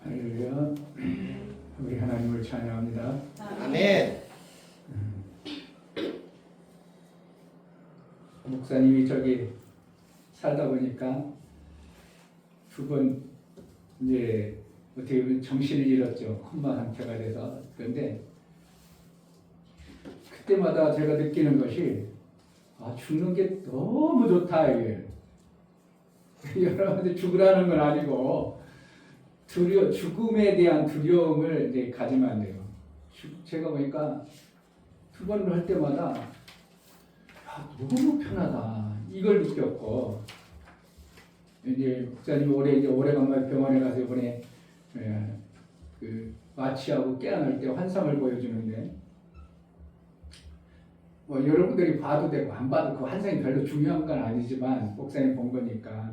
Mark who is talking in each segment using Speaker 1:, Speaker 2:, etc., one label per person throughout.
Speaker 1: 할렐루야. 우리 하나님을 찬양합니다.
Speaker 2: 아멘.
Speaker 1: 목사님이 저기 살다 보니까 두 번 이제 어떻게 보면 정신을 잃었죠. 콤마 상태가 돼서. 그런데 그때마다 제가 느끼는 것이 죽는 게 너무 좋다 이게. 여러분들 죽으라는 건 아니고 죽음에 대한 두려움을 이제 가지면 안 돼요. 제가 보니까 두 번을 할 때마다 너무 편하다 이걸 느꼈고, 이제 목사님 오래간만에 병원에 가서 이번에 그 마취하고 깨어날 때 환상을 보여주는데, 뭐 여러분들이 봐도 되고 안 봐도 그 환상이 별로 중요한 건 아니지만 목사님 본 거니까,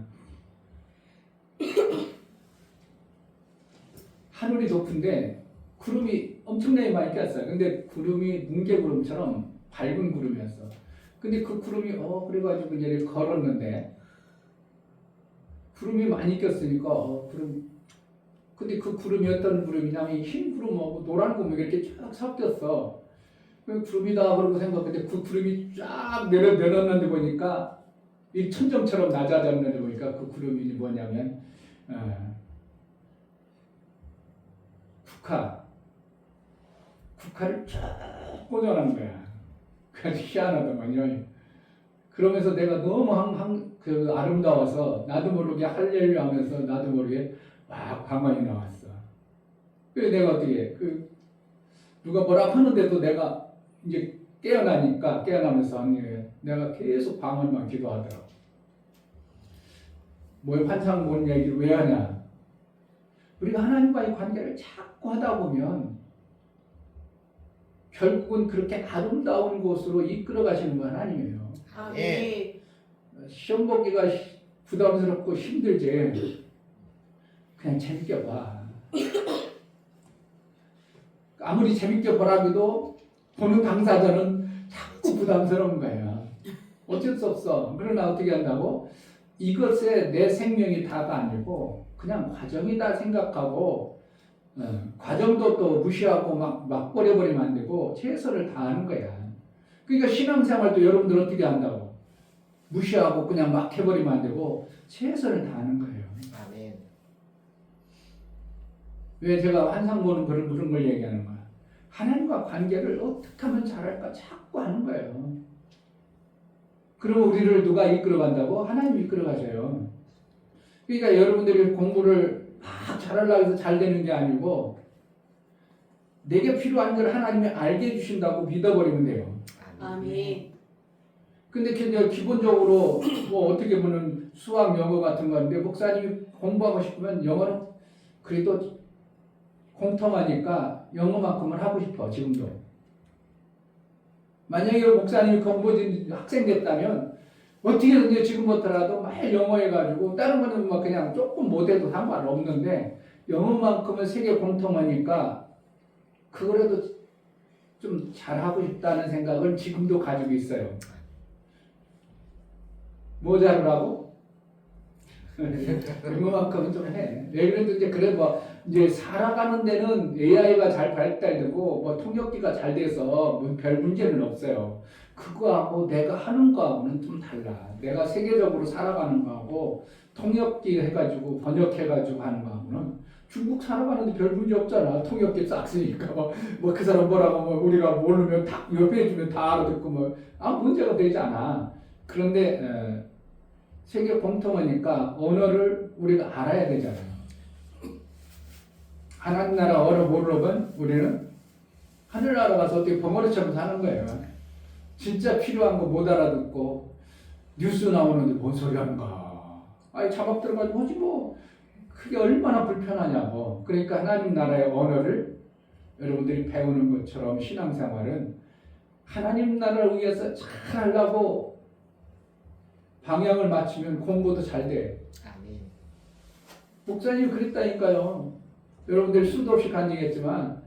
Speaker 1: 하늘이 높은데 구름이 엄청나게 많이 꼈어요. 근데 구름이 뭉게구름처럼 밝은 구름이었어. 근데 그 구름이 그래가지고 이제 걸었는데 구름이 많이 꼈으니까 근데 그 구름이 어떤 구름이냐면 흰 구름하고 노란 구름이 이렇게 쫙 섞였어. 그 구름이다 그러고 생각했는데 그 구름이 쫙 내렸는데 보니까 이 천정처럼 낮아졌는데 보니까 그 구름이 뭐냐면 국화를 쫙 꽂아놓은 거야. 그래서 희한하더만요. 그러면서 내가 너무 그 아름다워서 나도 모르게 할렐루야 하면서 나도 모르게 막 방언이 나왔어. 그래서 내가 어떻게 누가 뭐라 하는데도 내가 이제 깨어나면서 내가 계속 방언만 기도하더라고. 뭘 환상 본 얘기를 왜 하냐? 우리가 하나님과의 관계를 자꾸 하다 보면 결국은 그렇게 아름다운 곳으로 이끌어 가시는 분 하나님이에요.
Speaker 2: 예.
Speaker 1: 시험 보기가 부담스럽고 힘들지. 그냥 재밌게 봐. 아무리 재밌게 보라고도 보는 당사자는 자꾸 부담스러운 거예요. 어쩔 수 없어. 그러나 어떻게 한다고? 이것에 내 생명이 다가 아니고 그냥 과정이다 생각하고, 과정도 또 무시하고 막 버려버리면 안 되고 최선을 다하는 거야. 그러니까 신앙생활도 여러분들 어떻게 한다고? 무시하고 그냥 막 해버리면 안 되고 최선을 다하는 거예요.
Speaker 2: 아멘.
Speaker 1: 왜 제가 환상 보는 그런 걸 얘기하는 거야? 하나님과 관계를 어떻게 하면 잘할까 자꾸 하는 거예요. 그리고 우리를 누가 이끌어 간다고? 하나님이 이끌어 가셔요. 그러니까 여러분들이 공부를 막 잘하려고 해서 잘 되는 게 아니고 내게 필요한 걸 하나님이 알게 해주신다고 믿어버리면 돼요.
Speaker 3: 아멘.
Speaker 1: 근데 기본적으로 뭐 어떻게 보면 수학, 영어 같은 건데 목사님이 공부하고 싶으면 영어는 그래도 공통하니까 영어만큼은 하고 싶어 지금도. 만약에 목사님이 공부진 학생 됐다면 어떻게든 지금부터라도 매일 영어 해가지고 다른 거는 뭐 그냥 조금 못해도 상관없는데 영어만큼은 세계 공통하니까 그거라도 좀 잘하고 싶다는 생각을 지금도 가지고 있어요. 뭐 잘하라고? 영어만큼은 좀 해. 왜 그래도 이제 살아가는 데는 AI가 잘 발달되고 뭐 통역기가 잘 돼서 뭐 별 문제는 없어요. 그거하고 내가 하는 거하고는 좀 달라. 내가 세계적으로 살아가는 거하고 통역기 해가지고 번역해가지고 하는 거하고는 중국 살아가는데 별 문제 없잖아. 통역기 싹 쓰니까 뭐 그 사람 뭐라고 뭐 우리가 모르면 딱 옆에 해주면 다 알아듣고 문제가 되지 않아. 그런데 세계 공통어니까 언어를 우리가 알아야 되잖아요. 하나님 나라 언어 모르면 우리는 하늘나라 가서 어떻게 벙어리처럼 사는 거예요. 진짜 필요한 거 못 알아듣고 뉴스 나오는데 뭔 소리 하는가. 자막 들어가지고 하지 뭐. 그게 얼마나 불편하냐고. 그러니까 하나님 나라의 언어를 여러분들이 배우는 것처럼 신앙생활은 하나님 나라를 위해서 잘 하려고 방향을 맞추면 공부도 잘 돼.
Speaker 2: 아멘.
Speaker 1: 목사님이 그랬다니까요. 여러분들 수도 없이 간증했지만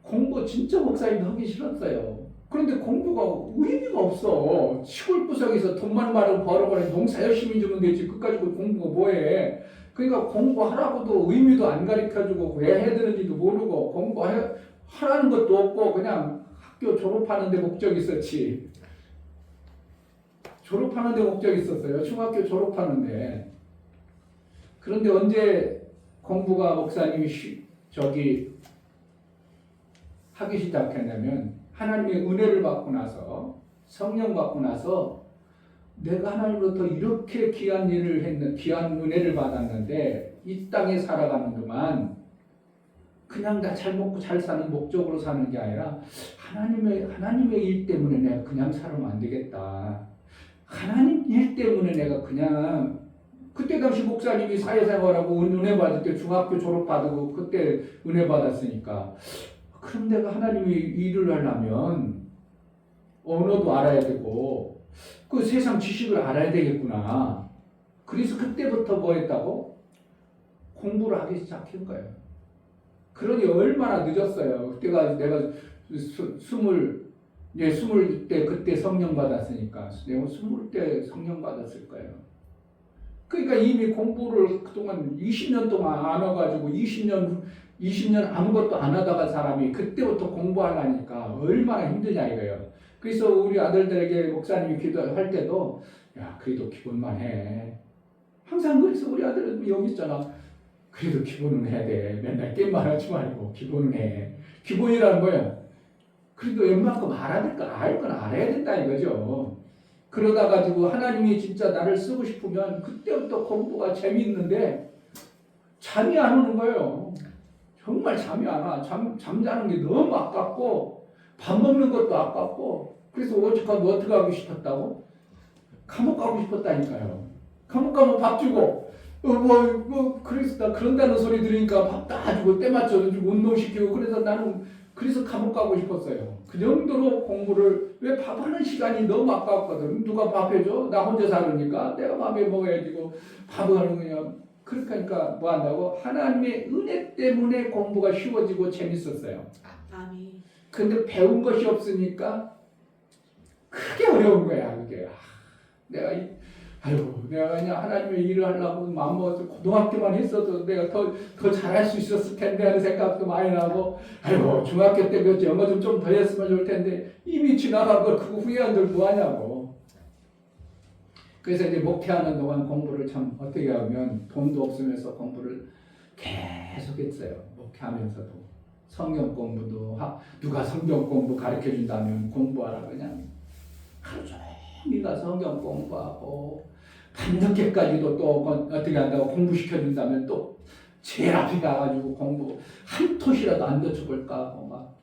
Speaker 1: 공부 진짜 목사님도 하기 싫었어요. 그런데 공부가 의미가 없어. 시골 구석에서 돈만 많이 벌어버리면 농사 열심히 주면 되지. 그까짓 공부가 뭐해. 그러니까 공부하라고도 의미도 안 가르쳐주고 왜 해야 되는지도 모르고 공부하라는 것도 없고 그냥 학교 졸업하는 데 목적이 있었지. 졸업하는 데 목적이 있었어요. 중학교 졸업하는데. 그런데 언제 공부가 목사님이 하기 시작했냐면 하나님의 은혜를 받고 나서 성령 받고 나서 내가 하나님으로부터 이렇게 귀한 일을 했는 귀한 은혜를 받았는데 이 땅에 살아가는 동안 그냥 나 잘 먹고 잘 사는 목적으로 사는 게 아니라 하나님의 일 때문에 내가 그냥 살면 안 되겠다. 하나님 일 때문에 내가 그냥 그때 당시 목사님이 사회생활하고 은혜 받을 때 중학교 졸업받고 그때 은혜 받았으니까 그럼 내가 하나님의 일을 하려면 언어도 알아야 되고 그 세상 지식을 알아야 되겠구나. 그래서 그때부터 뭐 했다고? 공부를 하기 시작한 거예요. 그러니 얼마나 늦었어요. 그때가 내가 스물 때 그때 성령 받았으니까 내가 20때 성령 받았을 거예요. 그러니까 이미 공부를 그동안 20년 동안 안 해가지고 20년 아무것도 안 하다가 사람이 그때부터 공부하려니까 얼마나 힘드냐 이거예요. 그래서 우리 아들들에게 목사님이 기도할 때도 야 그래도 기본만 해. 항상 그래서 우리 아들은 여기 있잖아. 그래도 기본은 해야 돼. 맨날 게임만 하지 말고 기본은 해. 기본이라는 거예요. 그래도 웬만큼 알 건 알아야 된다 이거죠. 그러다 가지고 하나님이 진짜 나를 쓰고 싶으면 그때부터 공부가 재미있는데 잠이 안 오는 거예요. 정말 잠이 안 와. 잠자는 게 너무 아깝고 밥 먹는 것도 아깝고 그래서 오죽하면 어떻게 하고 싶었다고? 감옥 가고 싶었다니까요. 감옥 가면 밥 주고 그래서 나 그런다는 소리 들으니까 밥 다 주고 때 맞춰서 주고 운동시키고 그래서 나는 그래서 감옥 가고 싶었어요. 그 정도로 공부를 왜 밥하는 시간이 너무 아깝거든. 누가 밥 해줘? 나 혼자 사니까 내가 밥해 먹어야지. 밥을 하는 거냐. 그렇게 하니까 뭐 한다고? 하나님의 은혜 때문에 공부가 쉬워지고 재밌었어요.
Speaker 2: 아멘.
Speaker 1: 근데 배운 것이 없으니까 크게 어려운 거야. 그게. 내가 그냥 하나님의 일을 하려고 마음먹어서 고등학교만 했어도 내가 더 잘할 수 있었을 텐데 하는 생각도 많이 나고 중학교 때 배웠지 영어 좀 더 했으면 좋을 텐데 이미 지나간 걸 그거 후회한들 뭐하냐고. 그래서 이제 목회하는 동안 공부를 참 어떻게 하면 돈도 없으면서 공부를 계속 했어요. 목회하면서도 성경 공부도 누가 성경 공부 가르쳐 준다면 공부하라 그냥 하루 종일 가서 성경 공부하고 밤늦게까지도 또 어떻게 한다고 공부시켜준다면 또 제일 앞에 가가지고 공부 한 토시라도 안 늦춰볼까 하고 막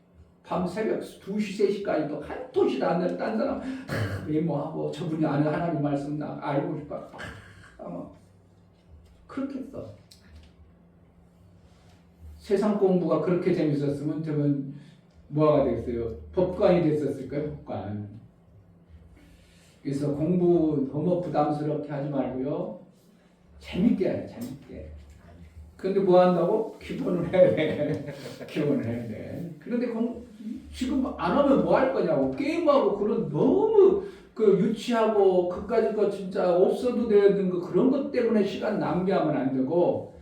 Speaker 1: 밤 새벽 2시, 3시까지도 한 토시도 안 늦어 딴 사람 다 메모하고 저분이 아는 하나님 말씀 나 알고 싶어 그렇게 했어. 세상 공부가 그렇게 재밌었으면 저는 뭐가 되겠어요? 법관이 됐었을 거예요. 법관. 그래서 공부 너무 부담스럽게 하지 말고요. 재밌게 해야 돼. 재밌게. 그런데 뭐 한다고? 기본을 해야 돼. 기본을 해야 돼. 그런데 지금 안 하면 뭐 할 거냐고. 게임하고 그런 너무 유치하고 그까짓 거 진짜 없어도 되는 거 그런 것 때문에 시간 낭비하면 안 되고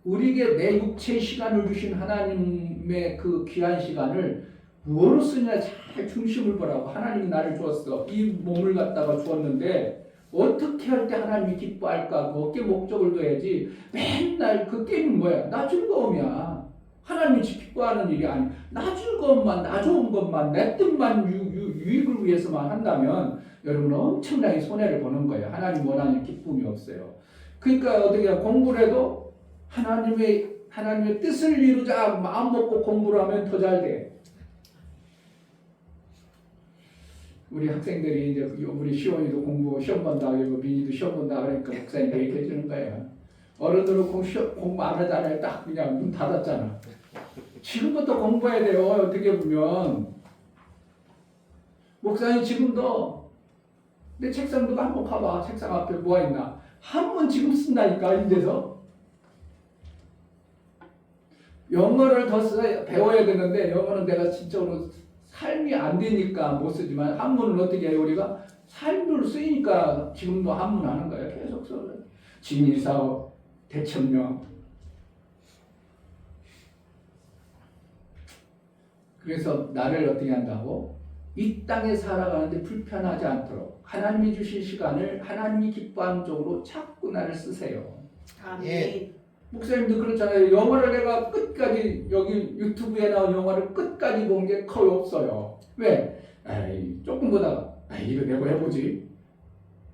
Speaker 1: 우리에게 내 육체의 시간을 주신 하나님의 그 귀한 시간을 무엇으로 쓰냐 잘 중심을 보라고. 하나님이 나를 주었어. 이 몸을 갖다가 주었는데 어떻게 할 때 하나님이 기뻐할까? 거기에 목적을 둬야지. 맨날 그 게임은 뭐야? 나 즐거움이야. 하나님이 기뻐하는 일이 아니야. 나 즐거움만, 나 좋은 것만, 내 뜻만 유익을 위해서만 한다면 여러분 엄청나게 손해를 보는 거예요. 하나님 원하는 기쁨이 없어요. 그러니까 어떻게 공부를 해도 하나님의 뜻을 이루자 마음 먹고 공부를 하면 더 잘 돼. 우리 학생들이 이제 우리 시원이도 공부 시험 본다 그러고 민이도 시험 본다 그러니까 목사님이 얘기해 주는 거예요. 어른들은 공부 안 하잖아요. 딱 그냥 문 닫았잖아. 지금부터 공부해야 돼요. 어떻게 보면 목사님 지금도 내 책상도 한번 가봐. 책상 앞에 뭐가 있나. 한번 지금 쓴다니까 인제서. 영어를 더 배워야 되는데 영어는 내가 진짜로 삶이 안 되니까 못 쓰지만 한문은 어떻게 해요? 우리가 삶으로 쓰이니까 지금도 한문 하는 거예요. 계속 써요. 진일사업 대천명. 그래서 나를 어떻게 한다고? 이 땅에 살아가는데 불편하지 않도록 하나님이 주신 시간을 하나님이 기뻐하는 쪽으로 자꾸 나를 쓰세요.
Speaker 2: 예.
Speaker 1: 목사님도 그렇잖아요. 영화를 내가 끝까지 여기 유튜브에 나온 영화를 끝까지 본 게 거의 없어요. 왜? 에이, 조금 보다가 에이, 이거 내가 해보지.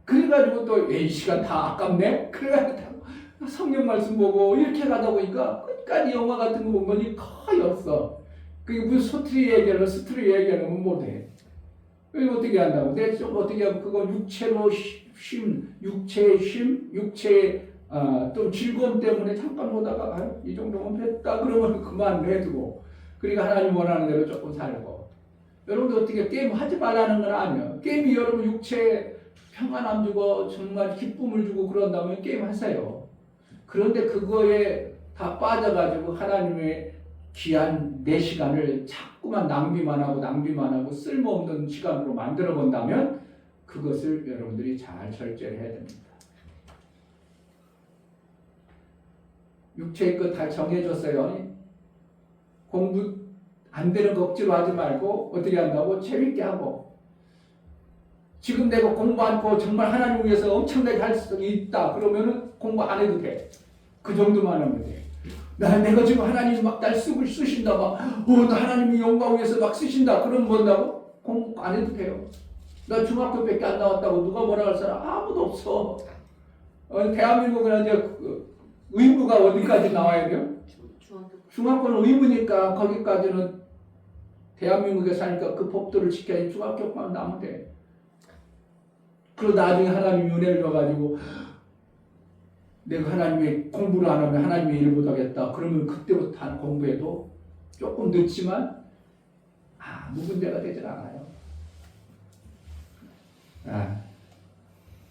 Speaker 1: 그래가지고 또 에이, 시간 다 아깝네. 그래가지고 성경 말씀 보고 이렇게 가다 보니까 끝까지 영화 같은 거 본 거니 거의 없어. 그게 무슨 스토리 얘기하면 못해. 이거 어떻게 한다고? 내가 좀 어떻게 하면 그거 육체의 쉼, 육체의 또 즐거움 때문에 잠깐 보다가 이 정도면 됐다 그러면 그만 내두고 그러니까 하나님 원하는 대로 조금 살고 여러분들 어떻게 게임 하지 말라는 건 아니에요. 게임이 여러분 육체에 평안함 주고 정말 기쁨을 주고 그런다면 게임 하세요. 그런데 그거에 다 빠져가지고 하나님의 귀한 내 시간을 자꾸만 낭비만 하고 쓸모없는 시간으로 만들어 본다면 그것을 여러분들이 잘 절제를 해야 됩니다. 육체의 것 다 정해줬어요. 공부 안 되는 거 억지로 하지 말고 어떻게 한다고? 재밌게 하고. 지금 내가 공부 않고 정말 하나님 위해서 엄청나게 할 수 있다 그러면은 공부 안 해도 돼. 그 정도만 하면 돼. 내가 지금 하나님 막 날 쓰신다 막 나 하나님이 영광 위해서 막 쓰신다 그러면 뭔다고? 공부 안 해도 돼요. 나 중학교밖에 안 나왔다고 누가 뭐라 할 사람 아무도 없어. 대한민국은 이제 의무가 어디까지 나와야 돼요? 중학교는 의무니까 거기까지는 대한민국에 사니까 그 법도를 지켜야 중학교만 나오면 돼. 그리고 나중에 하나님이 은혜를 줘가지고 내가 하나님의 공부를 안 하면 하나님의 일을 못하겠다. 그러면 그때부터 다 공부해도 조금 늦지만 아무 문제가 되질 않아요.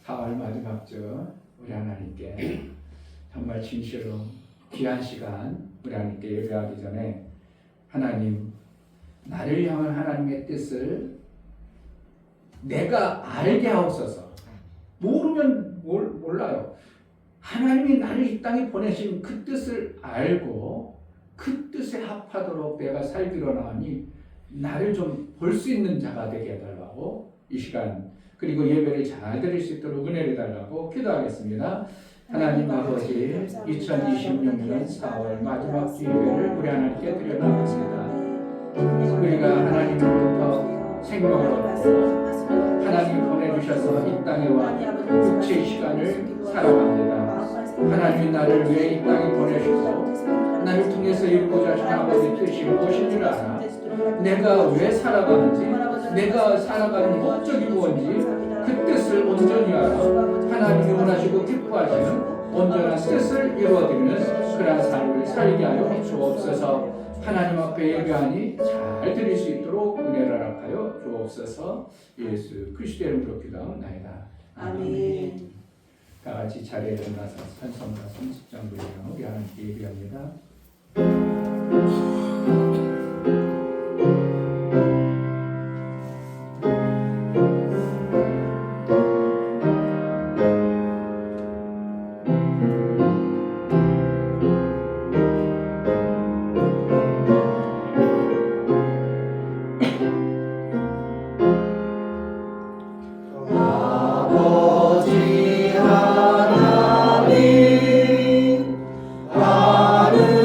Speaker 1: 4월 마지막 주 우리 하나님께 정말 진실로 귀한 시간 우리 하나님께 예배하기 전에 하나님 나를 향한 하나님의 뜻을 내가 알게 하옵소서. 모르면 몰라요. 하나님이 나를 이 땅에 보내신 그 뜻을 알고 그 뜻에 합하도록 내가 살기로 나오니 나를 좀 볼 수 있는 자가 되게 해달라고 이 시간 그리고 예배를 잘 드릴 수 있도록 은혜를 달라고 기도하겠습니다. 하나님 아버지 2026년 4월 마지막 주 예배를 우리 하나님께 드려나갑니다. 우리가 하나님으로부터 생명을 얻고 하나님이 보내주셔서 이 땅에 와 육체의 시간을 살아갑니다. 하나님이 나를 왜 이 땅에 보내시고 나를 통해서 이루고자 하신 아버지 뜻이 무엇인 줄 알아. 내가 왜 살아가는지 내가 살아가는 목적이 무엇인지 그 뜻을 온전히 알아 하나님이 원하시고 기뻐하시는 온전한 뜻을 이루어드리는 그러한 삶을 살게 하여 주옵소서. 하나님 앞에 예배하니 잘 드릴 수 있도록 은혜를 허락하여 주옵소서. 예수 그리스도의 이름으로 기도하옵나이다.
Speaker 2: 아멘.
Speaker 1: 다 같이 자리에 일어나서 찬송가 30장 부르며 우리 하나님께 예배합니다.
Speaker 2: 아버지 하나님 나를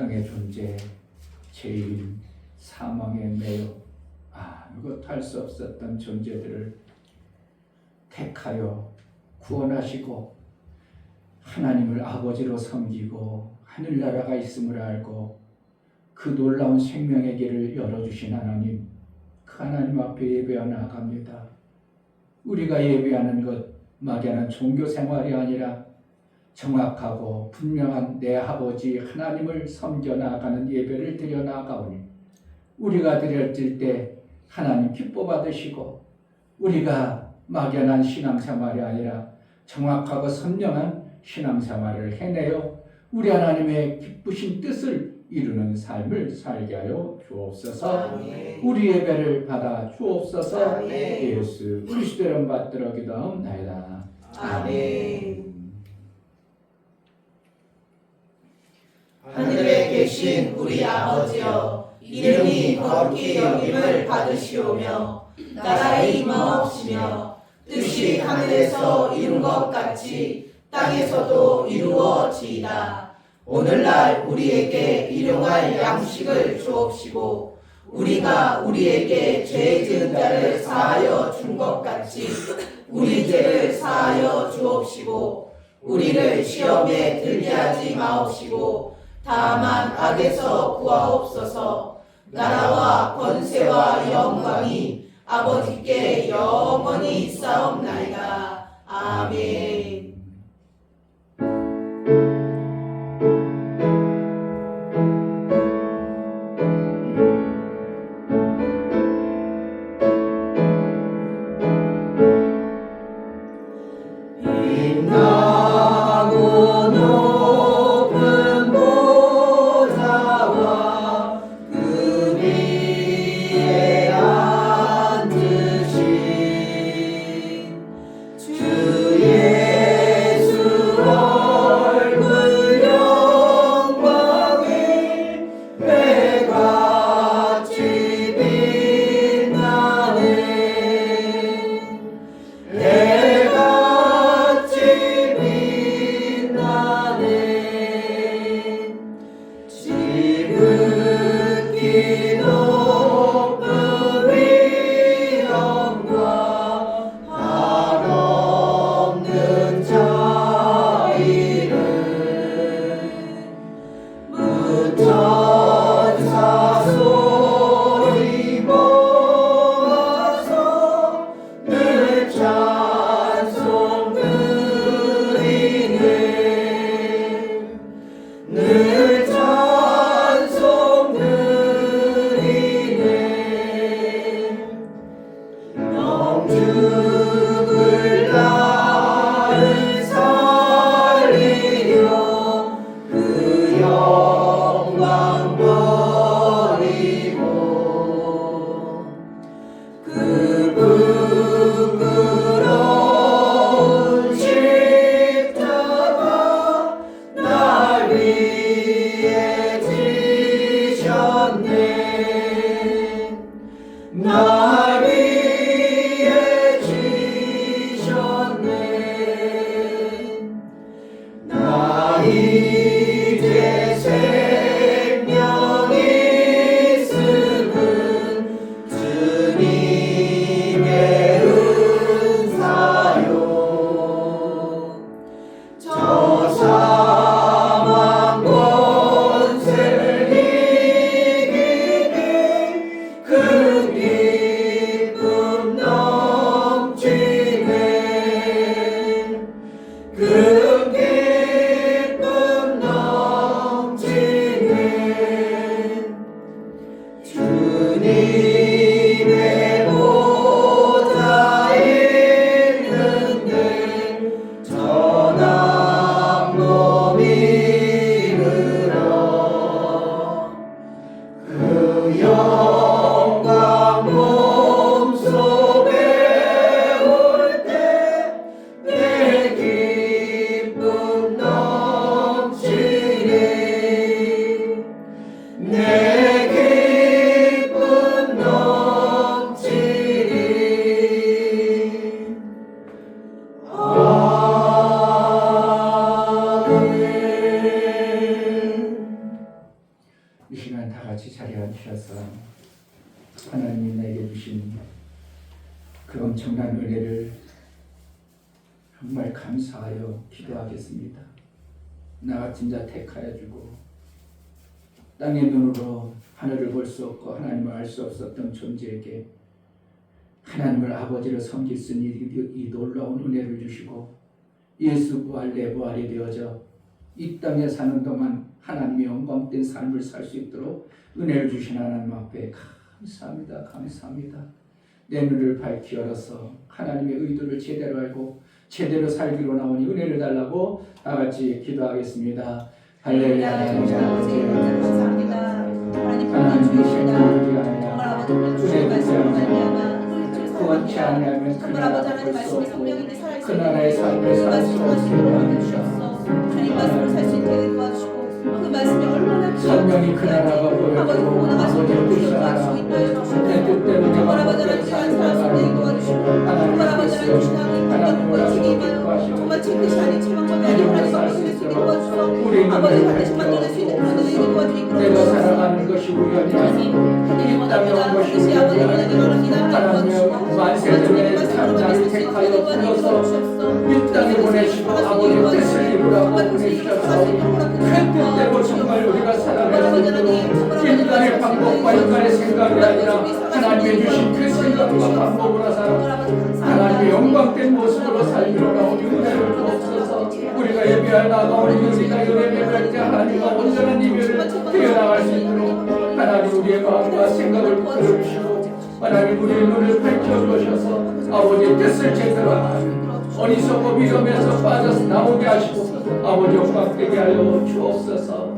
Speaker 1: 땅의 존재, 죄인, 사망에 매여 아무것도 할 수 없었던 존재들을 택하여 구원하시고 하나님을 아버지로 섬기고 하늘나라가 있음을 알고 그 놀라운 생명의 길을 열어주신 하나님, 그 하나님 앞에 예배하여 나아갑니다. 우리가 예배하는 것 막연한 종교 생활이 아니라 정확하고 분명한 내 아버지 하나님을 섬겨 나아가는 예배를 드려 나아가오니 우리가 드릴 때 하나님 기뻐 받으시고 우리가 막연한 신앙생활이 아니라 정확하고 선명한 신앙생활을 해내어 우리 하나님의 기쁘신 뜻을 이루는 삶을 살게 하여 주옵소서.
Speaker 2: 아멘.
Speaker 1: 우리 예배를 받아 주옵소서.
Speaker 2: 아멘.
Speaker 1: 예수 그리스도 이름 받들어 기도하옵나이다.
Speaker 2: 아멘. 하늘에 계신 우리 아버지여, 이름이 거룩히 여김을 받으시오며 나라의 임하옵시며 뜻이 하늘에서 이룬 것 같이 땅에서도 이루어지이다. 오늘날 우리에게 일용할 양식을 주옵시고 우리가 우리에게 죄 지은 자를 사하여 준 것 같이 우리 죄를 사하여 주옵시고 우리를 시험에 들게 하지 마옵시고 다만 악에서 구하옵소서. 나라와 권세와 영광이 아버지께 영원히 있사옵나이다. 아멘.
Speaker 3: 영광
Speaker 1: 하나님이 내게 주신 그 엄청난 은혜를 정말 감사하여 기도하겠습니다. 나 진짜 택하여 주고 땅의 눈으로 하늘을 볼 수 없고 하나님을 알 수 없었던 존재에게 하나님을 아버지로 섬길 수 있는 이 놀라운 은혜를 주시고 예수 부활 내 부활이 되어져 이 땅에 사는 동안 하나님의 영광된 삶을 살 수 있도록 은혜를 주신 하나님 앞에 감사합니다. 감사합니다. 내 눈을 밝히 열어서 하나님의 의도를 제대로 알고 제대로 살기로 나오니 은혜를 달라고 다 같이 기도하겠습니다. 할렐루야.
Speaker 2: 감사합니다.
Speaker 1: 하나님 계십니다.
Speaker 2: 정말 아버지 우리 주신 말씀을 말미암아
Speaker 1: 구원치 않으면 그
Speaker 2: 정말
Speaker 1: 나라
Speaker 2: 아버지 하나님
Speaker 1: 볼수
Speaker 2: 말씀이
Speaker 1: 없고
Speaker 2: 성령인데 살아있는
Speaker 1: 그 나라의 삶을 살 수
Speaker 2: 말씀을
Speaker 1: 없게
Speaker 2: 도와주시옵소서. 하나님 말씀을 살 수 있게 도와주시고 그 말씀이 얼마나
Speaker 1: 성령이 그 나라가
Speaker 2: 아버지 보고 나갈 수
Speaker 1: 보여주고
Speaker 2: 있도록
Speaker 1: 아버지
Speaker 2: 도와주시고 인도하여 주시옵소서.
Speaker 1: 내 뜻대로
Speaker 2: 정말 아버지 하나님 시간 살아갈 수 있게 도와주시고 정말 아버지 하나님 주신 하나님 공감 보여주시기 임하여 정말 지금이 아닌 최방법이 아닌 하나님 앞에 설 수 있게 도와주셔서 아버지 반드시 만들어낼 수 있는 그런 은혜를 도와주기
Speaker 1: 내가
Speaker 2: 그러시옵소서.
Speaker 1: 살아가는 것이 우연이 아니고
Speaker 2: 하나님
Speaker 1: 이 땅에 온
Speaker 2: 원합니다.
Speaker 1: 것이
Speaker 2: 반드시 아버지
Speaker 1: 우연이
Speaker 2: 은혜를 원합니다. 하나님
Speaker 1: 하나님
Speaker 2: 도와주시고
Speaker 1: 만세전에 참자를 택하여 불러서 이 땅에 보내시고 아버지의 뜻을 이루라고 보내주셔서 그 뜻대로 정말 우리가 살아갈 수 있도록 인간의 방법과 인간의 생각이 아니라 하나님의 주신 그 생각과 방법으로 살아 하나님의 영광된 모습으로 살기로 나오니 은혜를 주옵소서. 우리가 예배할 나가오니 우리가 예배할 때 하나님과 온전한 예배를 드려나갈 수 있도록 하나님 우리의 마음과 생각을 붙들어주시고 하나님 우리의 눈을 밝혀주셔서 아버지의 뜻을 제대로 하는 어리석고 위험에서 빠져서 나오게 하시고 아버지 영광되게 하여 주옵소서.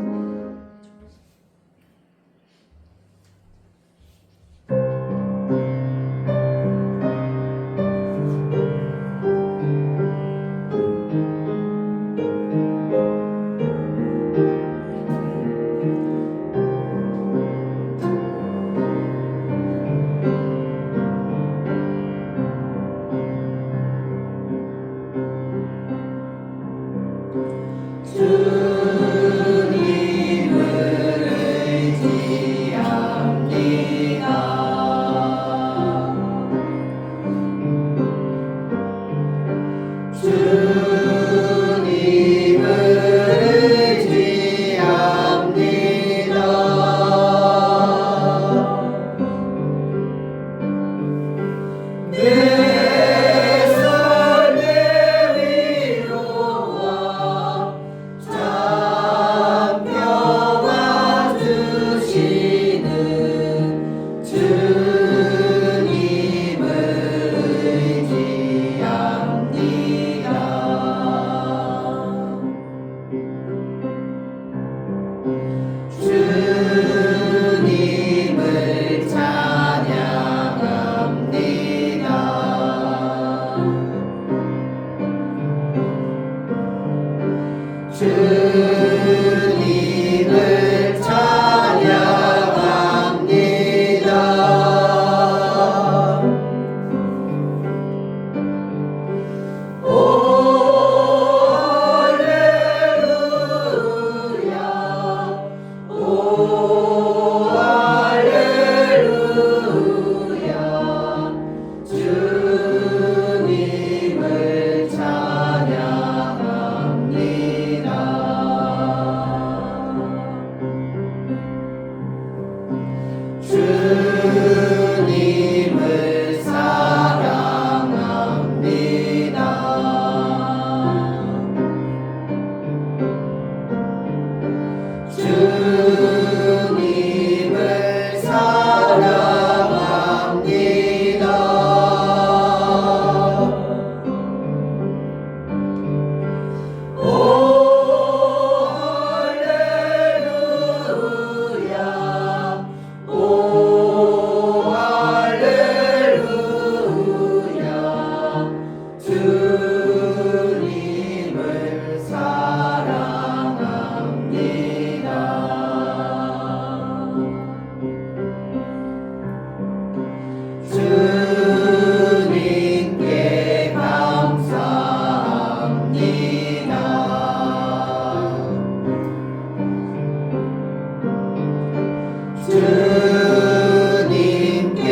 Speaker 2: 주님께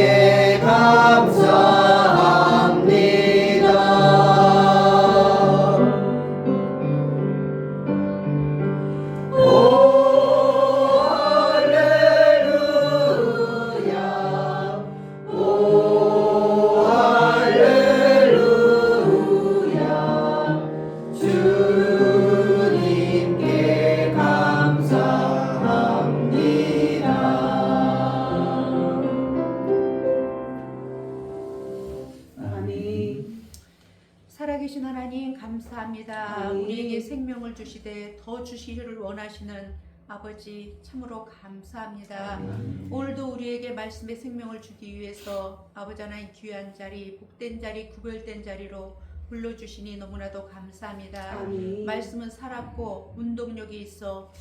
Speaker 3: 살아계신 하나님 감사합니다.
Speaker 2: 아멘.
Speaker 3: 우리에게 생명을 주시되 더 주시기를 원하시는 아버지 참으로 감사합니다. 오늘도 우리에게 말씀의 생명을 주기 위해서 아버지 하나님 귀한 자리, 복된 자리, 구별된 자리로 불러주시니 너무나도 감사합니다.
Speaker 2: 아멘.
Speaker 3: 말씀은 살았고 운동력이 있어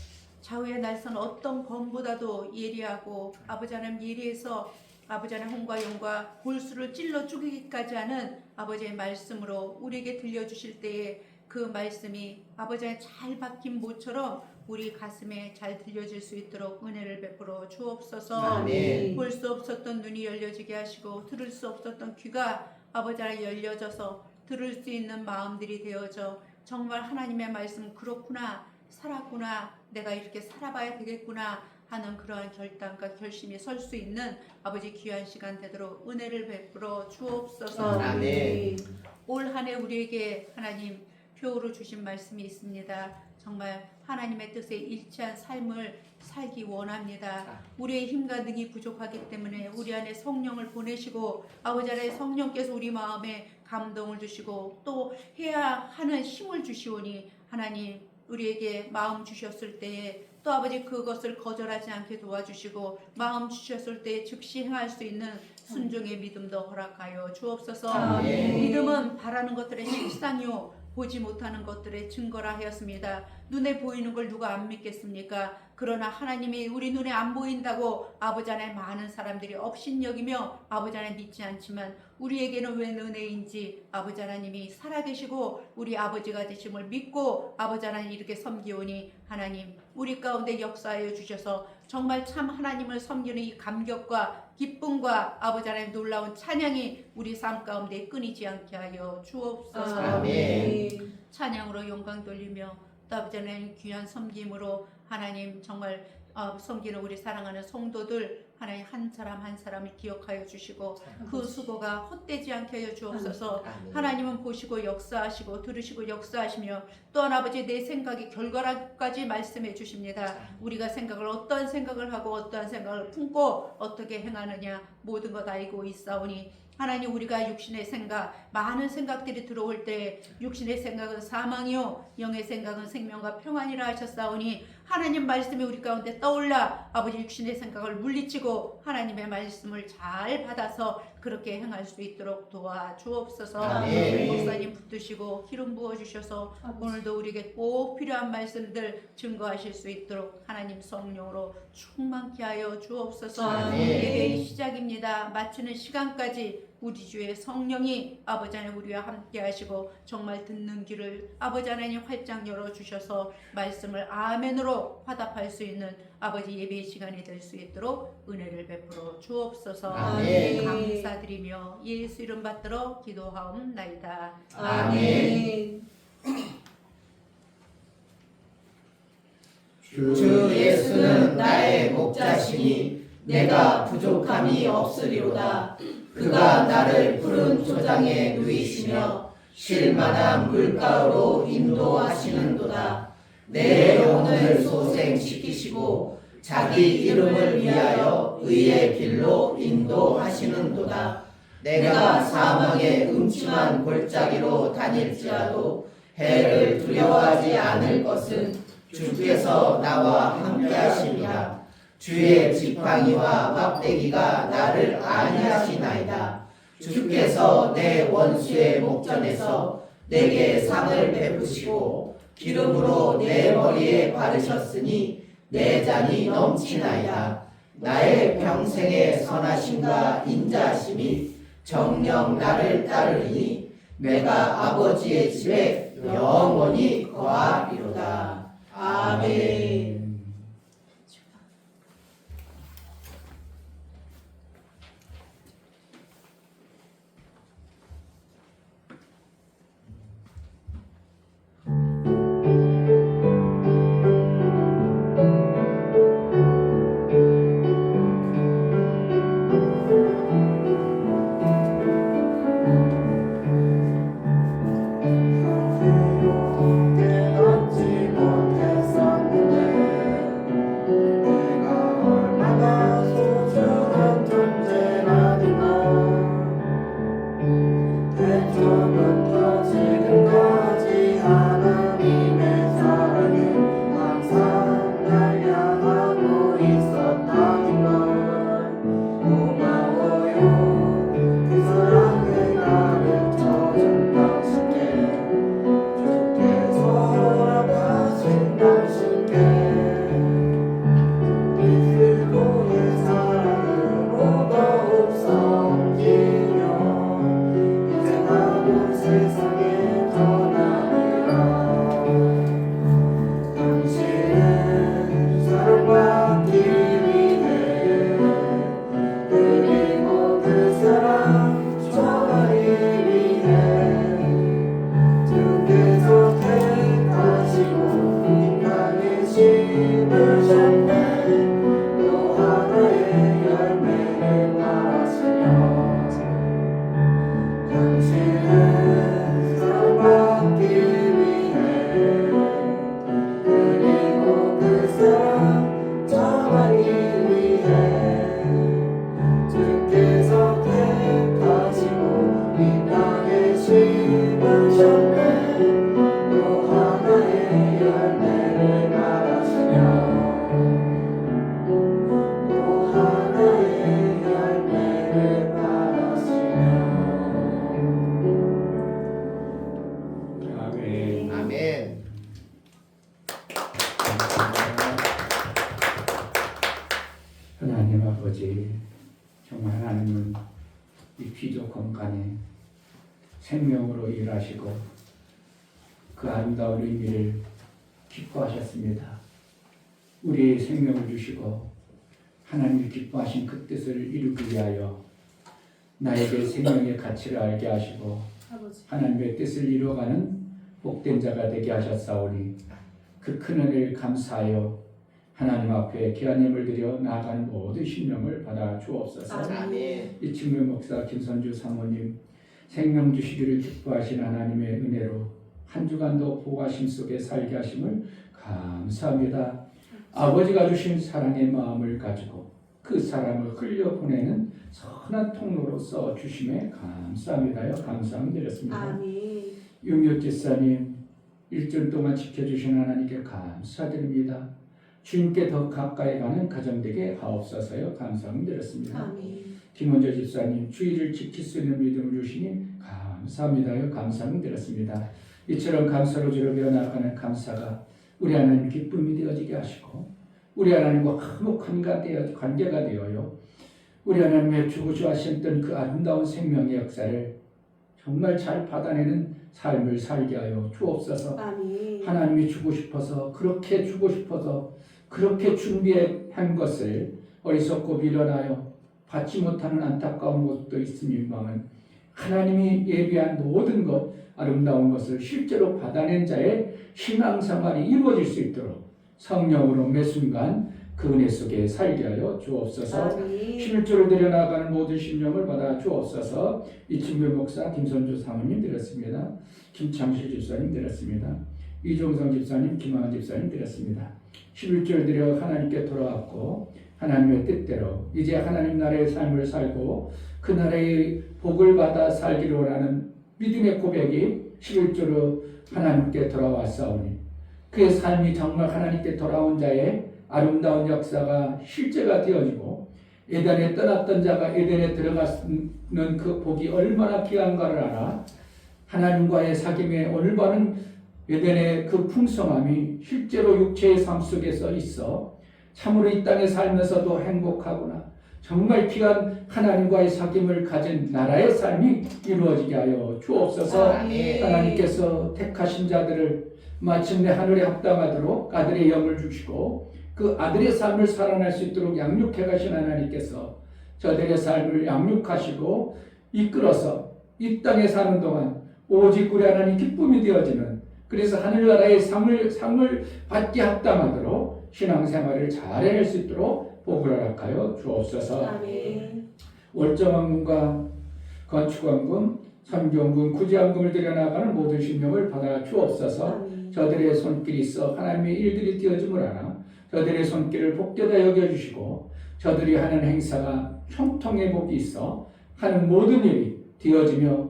Speaker 3: 좌우의 날선 어떤 검보다도 예리하고 아버지 하나님 예리해서 아버지 하나님 홍과 영과 골수를 찔러 쪼개기까지 하는 아버지의 말씀으로 우리에게 들려주실 때에 그 말씀이 아버지 하나님 잘 박힌 모처럼 우리 가슴에 잘 들려질 수 있도록 은혜를 베풀어 주옵소서.
Speaker 2: 아멘.
Speaker 3: 볼 수 없었던 눈이 열려지게 하시고 들을 수 없었던 귀가 아버지 하나님 열려져서 들을 수 있는 마음들이 되어져 정말 하나님의 말씀 그렇구나, 살았구나, 내가 이렇게 살아봐야 되겠구나 하는 그러한 결단과 결심이 설 수 있는 아버지 귀한 시간 되도록 은혜를 베풀어 주옵소서.
Speaker 2: 아멘.
Speaker 3: 올 한 해 우리에게 하나님 표로 주신 말씀이 있습니다. 정말 하나님의 뜻에 일치한 삶을 살기 원합니다. 우리의 힘과 능이 부족하기 때문에 우리 안에 성령을 보내시고 아버지 안에 성령께서 우리 마음에 감동을 주시고 또 해야 하는 힘을 주시오니 하나님 우리에게 마음 주셨을 때에 또 아버지 그것을 거절하지 않게 도와주시고 마음 주셨을 때 즉시 행할 수 있는 순종의 믿음도 허락하여 주옵소서.
Speaker 2: 아멘.
Speaker 3: 믿음은 바라는 것들의 실상이요 보지 못하는 것들의 증거라 하였습니다. 눈에 보이는 걸 누가 안 믿겠습니까? 그러나 하나님이 우리 눈에 안 보인다고 아버지 안에 많은 사람들이 업신여기며 아버지 안에 믿지 않지만 우리에게는 웬 은혜인지 아버지 하나님이 살아계시고 우리 아버지가 되심을 믿고 아버지 하나님 이렇게 섬기오니 하나님 우리 가운데 역사하여 주셔서 정말 참 하나님을 섬기는 이 감격과 기쁨과 아버지 하나님 놀라운 찬양이 우리 삶 가운데 끊이지 않게 하여 주옵소서.
Speaker 2: 아멘.
Speaker 3: 찬양으로 영광 돌리며 또 아버지 하나님 귀한 섬김으로 하나님 정말 섬기는 우리 사랑하는 성도들 하나님 한 사람 한 사람을 기억하여 주시고 그 수고가 헛되지 않게 하여 주옵소서. 하나님은 보시고 역사하시고 들으시고 역사하시며 또한 아버지 내 생각이 결과까지 말씀해 주십니다. 우리가 생각을 어떠한 생각을 하고 어떠한 생각을 품고 어떻게 행하느냐 모든 것 알고 있사오니 하나님 우리가 육신의 생각 많은 생각들이 들어올 때 육신의 생각은 사망이요 영의 생각은 생명과 평안이라 하셨사오니 하나님 말씀이 우리 가운데 떠올라 아버지 육신의 생각을 물리치고 하나님의 말씀을 잘 받아서 그렇게 행할 수 있도록 도와주옵소서.
Speaker 2: 아멘.
Speaker 3: 목사님 붙드시고 기름 부어주셔서 오늘도 우리에게 꼭 필요한 말씀들 증거하실 수 있도록 하나님 성령으로 충만케 하여 주옵소서.
Speaker 2: 아멘.
Speaker 3: 예배의 시작입니다. 마치는 시간까지 우리 주의 성령이 아버지 하나님 우리와 함께 하시고 정말 듣는 귀를 아버지 하나님 활짝 열어주셔서 말씀을 아멘으로 화답할 수 있는 아버지 예배의 시간이 될 수 있도록 은혜를 베풀어 주옵소서.
Speaker 2: 아멘.
Speaker 3: 감사드리며 예수 이름 받들어 기도하옵나이다.
Speaker 2: 아멘.
Speaker 4: 주 예수는 나의 목자시니 내가 부족함이 없으리로다. 그가 나를 푸른 초장에 누이시며 쉴 만한 물가로 인도하시는도다. 내 영혼을 소생시키시고 자기 이름을 위하여 의의 길로 인도하시는도다. 내가 사망의 음침한 골짜기로 다닐지라도 해를 두려워하지 않을 것은 주께서 나와 함께하심이라. 주의 지팡이와 막대기가 나를 안위하시나이다. 주께서 내 원수의 목전에서 내게 상을 베푸시고 기름으로 내 머리에 바르셨으니 내 잔이 넘치나이다. 나의 평생의 선하심과 인자하심이 정녕 나를 따르리니 내가 아버지의 집에 영원히 거하리로다. 아멘.
Speaker 5: 얻지 못했었는데
Speaker 1: 이 피조 공간에 생명으로 일하시고 그 아름다운 의미를 기뻐하셨습니다. 우리의 생명을 주시고 하나님이 기뻐하신 그 뜻을 이루기 위하여 나에게 생명의 가치를 알게 하시고
Speaker 2: 아버지.
Speaker 1: 하나님의 뜻을 이루어가는 복된 자가 되게 하셨사오니 그 큰 은혜를 감사하여 하나님 앞에 귀한 예물 드려 나아가는 모든 신령을 받아 주옵소서.
Speaker 4: 아멘.
Speaker 1: 이충묘 목사 김선주 사모님 생명 주시기를 기뻐하신 하나님의 은혜로 한 주간도 보호하심 속에 살게 하심을 감사합니다. 아버지가 주신 사랑의 마음을 가지고 그 사람을 흘려보내는 선한 통로로 써 주심에 감사합니다요. 감사함 드렸습니다.
Speaker 2: 아멘.
Speaker 1: 윤교 집사님 일주일 동안 지켜주신 하나님께 감사드립니다. 주님께 더 가까이 가는 가정 되게 하옵소서요. 감사함 드렸습니다.
Speaker 2: 아멘.
Speaker 1: 김원재 집사님 주의를 지킬 수 있는 믿음을 주시니 감사합니다요. 감사함 드렸습니다. 이처럼 감사로 주로 나아가는 감사가 우리 하나님 기쁨이 되어지게 하시고 우리 하나님과 화목한 관계가 되어요. 우리 하나님의 주구주하셨던 그 아름다운 생명의 역사를 정말 잘 받아내는 삶을 살게 하여 주옵소서.
Speaker 2: 아멘.
Speaker 1: 하나님이 주고 싶어서 그렇게 주고 싶어서 그렇게 준비한 것을 어리석고 미련하여 받지 못하는 안타까운 모습도 있음이지만 하나님이 예비한 모든 것 아름다운 것을 실제로 받아낸 자의 신앙생활이 이루어질 수 있도록 성령으로 매 순간 그 은혜 속에 살게 하여 주옵소서.
Speaker 2: 아멘.
Speaker 1: 11조를 드려나가는 모든 신령을 받아 주옵소서. 이충묘 목사 김선주 사모님 드렸습니다. 김창실 집사님 드렸습니다. 이종성 집사님, 김하은 집사님 드렸습니다. 11조를 드려 하나님께 돌아왔고 하나님의 뜻대로 이제 하나님 나라의 삶을 살고 그 나라의 복을 받아 살기를 원하는 믿음의 고백이 11조로 하나님께 돌아왔사오니 그의 삶이 정말 하나님께 돌아온 자의 아름다운 역사가 실제가 되어지고 에덴에 떠났던 자가 에덴에 들어가는 그 복이 얼마나 귀한가를 알아 하나님과의 사귐에 올바른 에덴의 그 풍성함이 실제로 육체의 삶 속에서 있어 참으로 이 땅에 살면서도 행복하구나 정말 귀한 하나님과의 사귐을 가진 나라의 삶이 이루어지게 하여 주옵소서.
Speaker 4: 아멘.
Speaker 1: 하나님께서 택하신 자들을 마침내 하늘에 합당하도록 아들의 영을 주시고 그 아들의 삶을 살아날 수 있도록 양육해 가신 하나님께서 저들의 삶을 양육하시고 이끌어서 이 땅에 사는 동안 오직 우리 하나님 기쁨이 되어지는 그래서 하늘나라의 상을 받게 합당하도록 신앙생활을 잘 해낼 수 있도록 복을 허락하여 주옵소서.
Speaker 2: 아멘.
Speaker 1: 월정원금과 건축원금, 선경금, 구제원금을 들여나가는 모든 신명을 받아 주옵소서.
Speaker 2: 아멘.
Speaker 1: 저들의 손길이 있어 하나님의 일들이 되어짐을 알아 저들의 손길을 복되다 여겨주시고 저들이 하는 행사가 형통의 복이 있어 하는 모든 일이 되어지며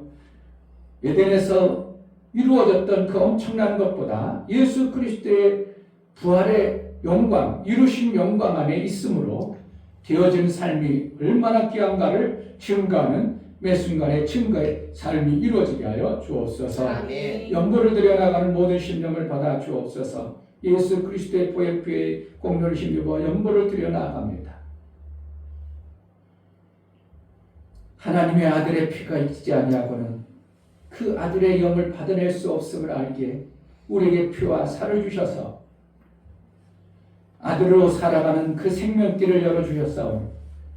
Speaker 1: 에덴에서 이루어졌던 그 엄청난 것보다 예수 그리스도의 부활의 영광, 이루신 영광 안에 있으므로 되어진 삶이 얼마나 귀한가를 증거하는 매 순간의 증거의 삶이 이루어지게 하여 주옵소서.
Speaker 4: 아멘.
Speaker 1: 연보를 들여나가는 모든 심령을 받아 주옵소서. 예수 그리스도의 보혈 피의 공로를 힘입어 연보를 들여나갑니다. 하나님의 아들의 피가 있지 아니하고는 그 아들의 영을 받아낼 수 없음을 알기에 우리에게 피와 살을 주셔서 아들로 살아가는 그 생명길을 열어주셨사오니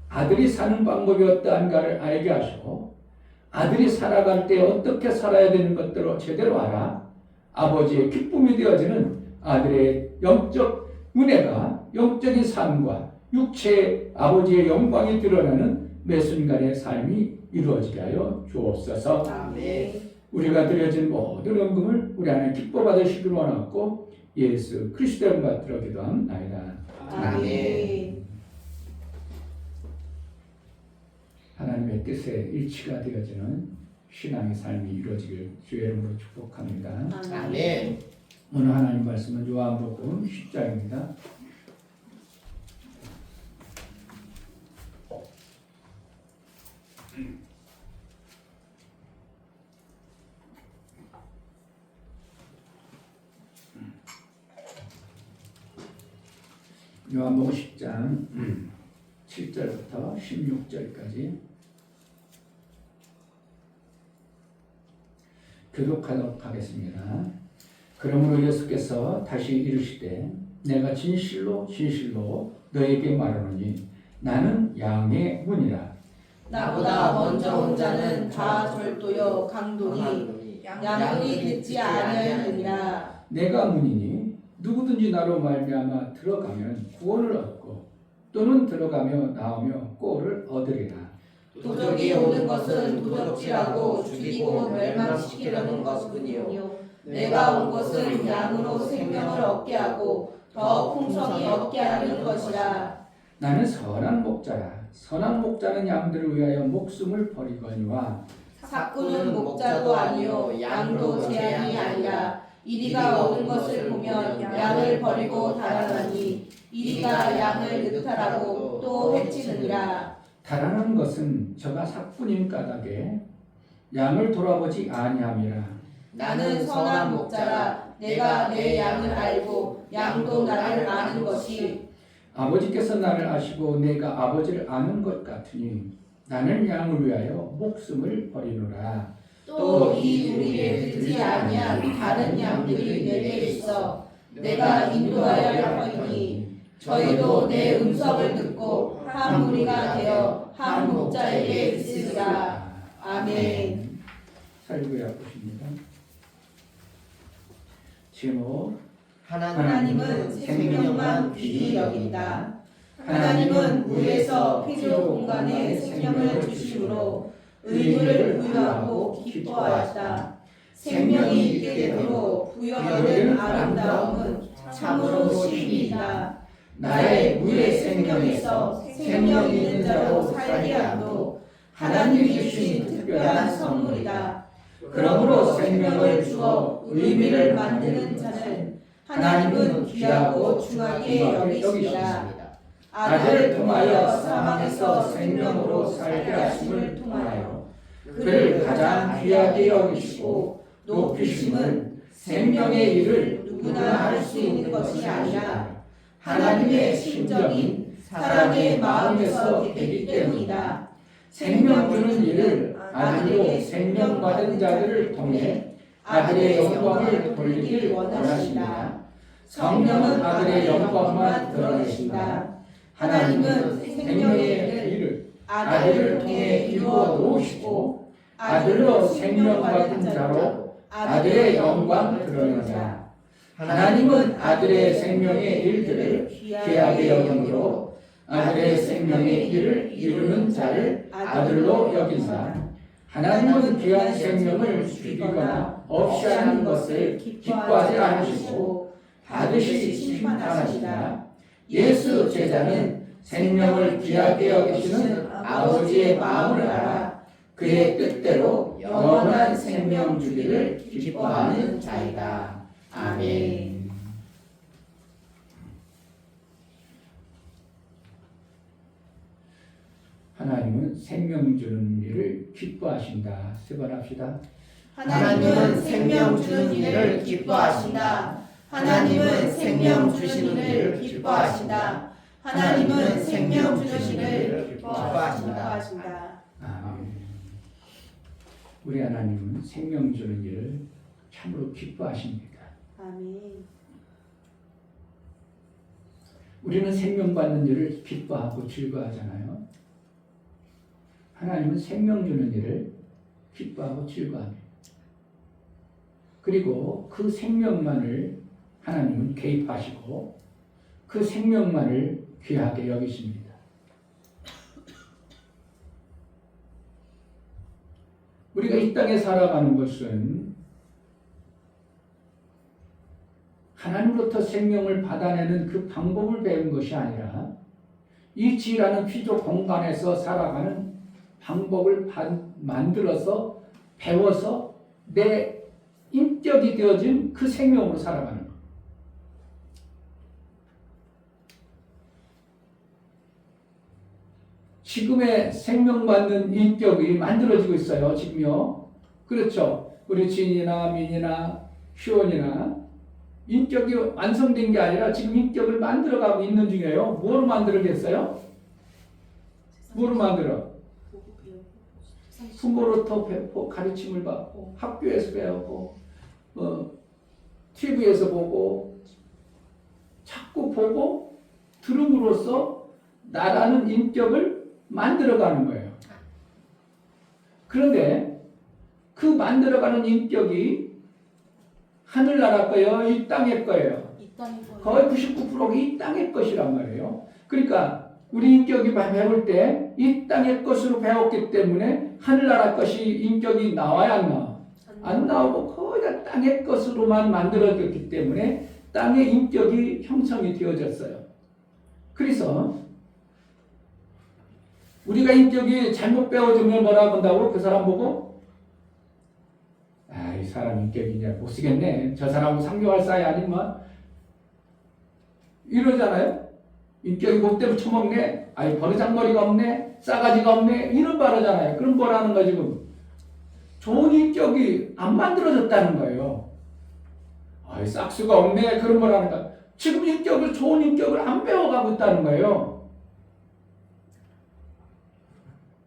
Speaker 1: 아들이 사는 방법이 어떠한가를 알게 하시고 아들이 살아갈 때 어떻게 살아야 되는 것들을 제대로 알아 아버지의 기쁨이 되어지는 아들의 영적 은혜가 영적인 삶과 육체의 아버지의 영광이 드러나는 매 순간의 삶이 이루어지게 하여 주옵소서.
Speaker 4: 아멘.
Speaker 1: 우리가 드려진 모든 헌금을 우리 안에 기뻐 받으시길 원하고 예수 그리스도의 받들어 기도합나이다.
Speaker 2: 아멘.
Speaker 1: 하나님의 뜻에 일치가 되어지는 신앙의 삶이 이루어지길 주의 이름으로 축복합니다.
Speaker 4: 아멘.
Speaker 1: 오늘 하나님 말씀은 요한복음 10장입니다. 요한복음 10장 7절부터 16절까지 교독하도록 하겠습니다. 그러므로 예수께서 다시 이르시되 내가 진실로 진실로 너에게 말하노니 나는 양의 문이라.
Speaker 2: 나보다 먼저 온 자는 다 절도요 강도니 양들이 듣지 아니하였느니라.
Speaker 1: 내가 문이니 누구든지 나로 말미암아 들어가면 구원을 얻고 또는 들어가며 나오며 꼴을 얻으리라.
Speaker 2: 도적이 오는 것은 도적질하고 죽이고 멸망시키려는 것뿐이요 내가 온 것은 양으로 생명을 얻게 하고 더 풍성히 얻게 하는 것이라.
Speaker 1: 나는 선한 목자라. 선한 목자는 양들을 위하여 목숨을 버리거니와
Speaker 2: 삭구는 목자도 아니요 양도 재앙이 아니라 이리가 오는 것을 보면 양을 버리고 달아나니 이리가 양을 느탈하고 또 해치느니라.
Speaker 1: 달아나는 것은 저가 삭군인 까닭에 양을 돌아보지 아니함이라.
Speaker 2: 나는 선한 목자라. 내가 내 양을 알고 양도 나를 아는 것이
Speaker 1: 아버지께서 나를 아시고 내가 아버지를 아는 것 같으니 나는 양을 위하여 목숨을 버리노라.
Speaker 2: 또 이 우리에 듣지 아니한 다른 양들이 내게 있어 내가 인도하여 하리니 저희도 내 음성을 듣고 한 무리가 되어 한 목자에게 있으리라. 아멘.
Speaker 1: 살구야 보십니다. 제목
Speaker 2: 하나님은 생명만 귀히 여긴다. 하나님은 물에서 필요 공간에 생명을 주심으로 의무를 부여하고 기뻐하였다. 생명이 있게 되므로 부여되는 아름다움은 참으로 신이다. 나의 물의 생명에서 생명 있는 자로 살게 함도 하나님이 주신 특별한 선물이다. 그러므로 생명을 주어 의미를 만드는 자는 하나님은 귀하고 중하게 여기시리라. 아들을 통하여 사망에서 생명으로 살게 하심을 통하여 그를 가장 귀하게 여기시고 높이심은 생명의 일을 누구나 할 수 있는 것이 아니라 하나님의 심정인 사람의 마음에서 되기 때문이다. 생명 주는 일을 아들로 생명받은 자들을 통해 아들의 영광을 돌리길 원하신다. 성령은 아들의 영광만 드러내신다. 하나님은 생명의 일을 아들을 통해 이루어 놓으시고 아들로 생명받은 자로 아들의 영광 드러내자. 하나님은 아들의 생명의 일들을 귀하게 여김으로 아들의 생명의 일을 이루는 자를 아들로 여긴다. 하나님은 귀한 생명을 죽이거나 없이 하는 것을 기뻐하지 않으시고 반드시 심판하시다. 예수 제자는 생명을 귀하게 여기시는 아버지의 마음을 알아 그의 뜻대로 영원한 생명 주기를 기뻐하는 자이다. 아멘. 하나님은 생명 주는 일을 기뻐하신다. 세 번 합시다. 하나님은 생명 주는 일을 기뻐하신다. 하나님은 생명 주시는 일을 기뻐하신다. 하나님은 생명 주시는 일을 기뻐하신다.
Speaker 1: 아멘. 우리 하나님은 생명 주는 일을 참으로 기뻐하십니다.
Speaker 2: 아멘.
Speaker 1: 우리는 생명 받는 일을 기뻐하고 즐거워하잖아요. 하나님은 생명 주는 일을 기뻐하고 즐거워합니다. 그리고 그 생명만을 하나님은 개입하시고 그 생명만을 귀하게 여기십니다. 우리가 이 땅에 살아가는 것은 하나님으로부터 생명을 받아내는 그 방법을 배운 것이 아니라 이 지라는 피조 공간에서 살아가는 방법을 만들어서 배워서 내 인격이 되어진 그 생명으로 살아가는 것. 지금의 생명받는 인격이 만들어지고 있어요. 지금요. 그렇죠. 우리 진이나 민이나 희원이나 인격이 완성된 게 아니라 지금 인격을 만들어가고 있는 중이에요. 뭐로 만들어겠어요? 뭐로 만들어? 부모로부터 배우고 가르침을 받고 학교에서 배우고 TV에서 보고 자꾸 보고 들음으로써 나라는 인격을 만들어가는 거예요. 그런데 그 만들어가는 인격이 하늘나라 거예요? 이 땅의 거예요?
Speaker 2: 이 땅의 거예요.
Speaker 1: 거의 99%가 이 땅의 것이란 말이에요. 그러니까 우리 인격이 배울 때 이 땅의 것으로 배웠기 때문에 하늘나라 것이 인격이 나와야 안 나와? 안 나오고 거의 다 땅의 것으로만 만들어졌기 때문에 땅의 인격이 형성이 되어졌어요. 그래서 우리가 인격이 잘못 배워지면 뭐라 한다고? 그 사람 보고 이 사람 인격이 이제 못 쓰겠네. 저 사람은 상종할 사이 아니면 이러잖아요. 인격이 못되면 처먹네. 버르장머리가 없네. 싸가지가 없네. 이런 말 하잖아요. 그럼 뭐라는 거야 지금? 좋은 인격이 안 만들어졌다는 거예요. 싹수가 없네. 그런 걸 하는 거야. 지금 좋은 인격을 안 배워가고 있다는 거예요.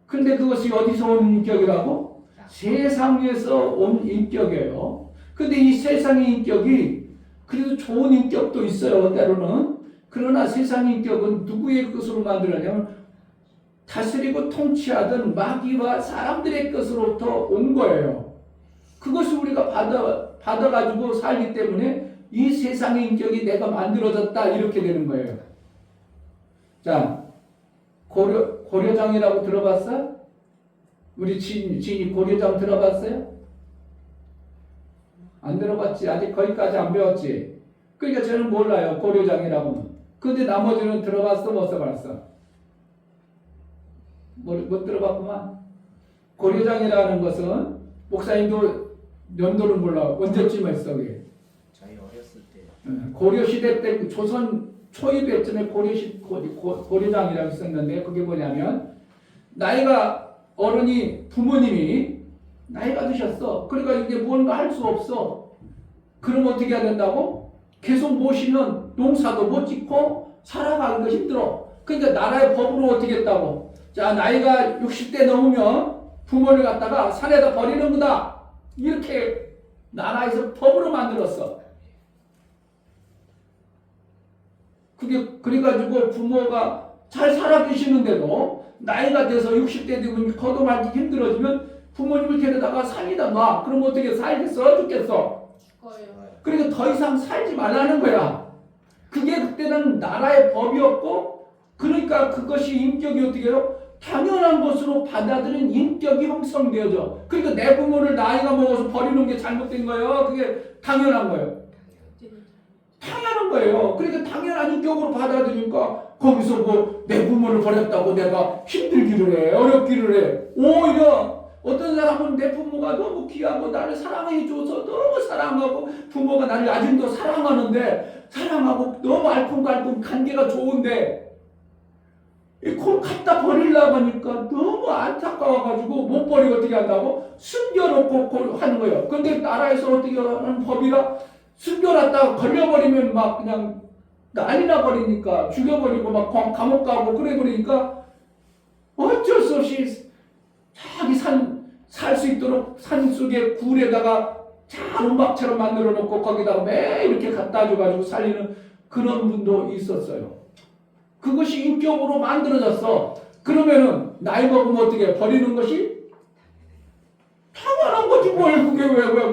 Speaker 1: 근데 그것이 어디서 온 인격이라고? 세상에서 온 인격이에요. 근데 이 세상의 인격이 그래도 좋은 인격도 있어요. 때로는. 그러나 세상의 인격은 누구의 것으로 만들어냐면 다스리고 통치하던 마귀와 사람들의 것으로부터 온 거예요. 그것을 우리가 받아가지고 살기 때문에 이 세상의 인격이 내가 만들어졌다 이렇게 되는 거예요. 자, 고려장이라고 들어봤어? 우리 지인이 고려장 들어봤어요? 안 들어봤지? 아직 거기까지 안 배웠지? 그러니까 저는 몰라요. 고려장이라고는. 근데 나머지는 들어봤어? 못 써봤어? 못 들어봤구만. 고려장이라는 것은 목사님도 연도를 몰라. 언제쯤 했어 그게?
Speaker 4: 저희 어렸을 때
Speaker 1: 고려시대 때 조선 초입에쯤에 고려장이라고 썼는데 그게 뭐냐면 나이가 어른이 부모님이 나이가 드셨어. 그러니까 이제 뭔가 할 수 없어. 그럼 어떻게 해야 된다고? 계속 모시면 농사도 못 짓고 살아가기도 힘들어. 그러니까 나라의 법으로 어떻게 했다고? 자, 나이가 60대 넘으면 부모를 갖다가 산에다 버리는 거다. 이렇게 나라에서 법으로 만들었어. 그게 그래가지고 부모가 잘 살아 계시는데도 나이가 돼서 60대 되면 거동하기 힘들어지면 부모님을 데려다가 산에다 놔. 그럼 어떻게 살겠어? 죽겠어?
Speaker 2: 죽어요.
Speaker 1: 그러니까 더 이상 살지 말라는 거야. 그게 그때는 나라의 법이었고 그러니까 그것이 인격이 어떻게 해요? 당연한 것으로 받아들인 인격이 형성되어져. 그러니까 내 부모를 나이가 먹어서 버리는 게 잘못된 거예요. 그게 당연한 거예요. 당연한 거예요. 그러니까 당연한 인격으로 받아들이니까 거기서 뭐 내 부모를 버렸다고 내가 힘들기를 해. 어렵기를 해. 오히려 어떤 사람은 내 부모가 너무 귀하고 나를 사랑해줘서 너무 사랑하고 부모가 나를 아직도 사랑하는데 사랑하고 너무 알콩달콩 관계가 좋은데 그걸 갖다 버리려고 하니까 너무 안타까워가지고 못 버리고 어떻게 한다고? 숨겨놓고 하는 거예요. 근데 나라에서 어떻게 하는 법이라 숨겨놨다가 걸려버리면 막 그냥 난리나 버리니까 죽여버리고 막 감옥 가고 그래 버리니까 어쩔 수 없이 자기 살 수 있도록 산속에 굴에다가 잘 움박처럼 만들어 놓고 거기다가 매일 이렇게 갖다 줘가지고 살리는 그런 분도 있었어요. 그것이 인격으로 만들어졌어. 그러면은 나이 먹으면 어떻게 버리는 것이 당연한 거지 뭘. 그게 왜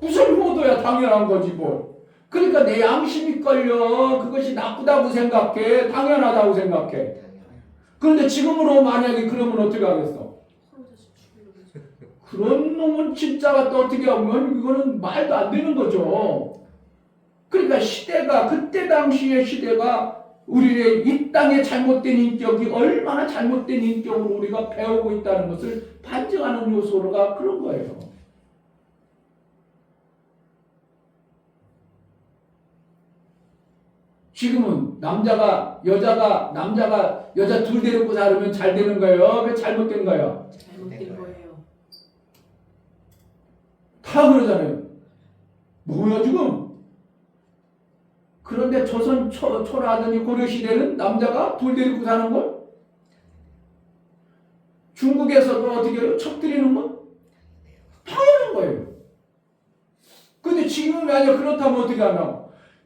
Speaker 1: 무슨 효도야. 당연한 거지 뭘. 그러니까 내 양심이 걸려. 그것이 나쁘다고 생각해. 당연하다고 생각해. 그런데 지금으로 만약에 그러면 어떻게 하겠어? 그런 놈은 진짜가 또 어떻게 하면 이거는 말도 안 되는 거죠. 그러니까 시대가 그때 당시의 시대가 우리의 이 땅의 잘못된 인격이 얼마나 잘못된 인격으로 우리가 배우고 있다는 것을 반증하는 요소가 그런 거예요. 지금은 남자가 여자 둘 데리고 살으면 잘 되는 거예요? 왜 잘못된 거예요?
Speaker 2: 잘못된 거예요.
Speaker 1: 다 그러잖아요. 뭐야 지금? 그런데 조선 초라하더니 고려시대는 남자가 둘 데리고 사는 걸? 중국에서도 어떻게 해요? 척들이는 거? 당하는 거예요. 근데 지금 만약 그렇다면 어떻게 하나?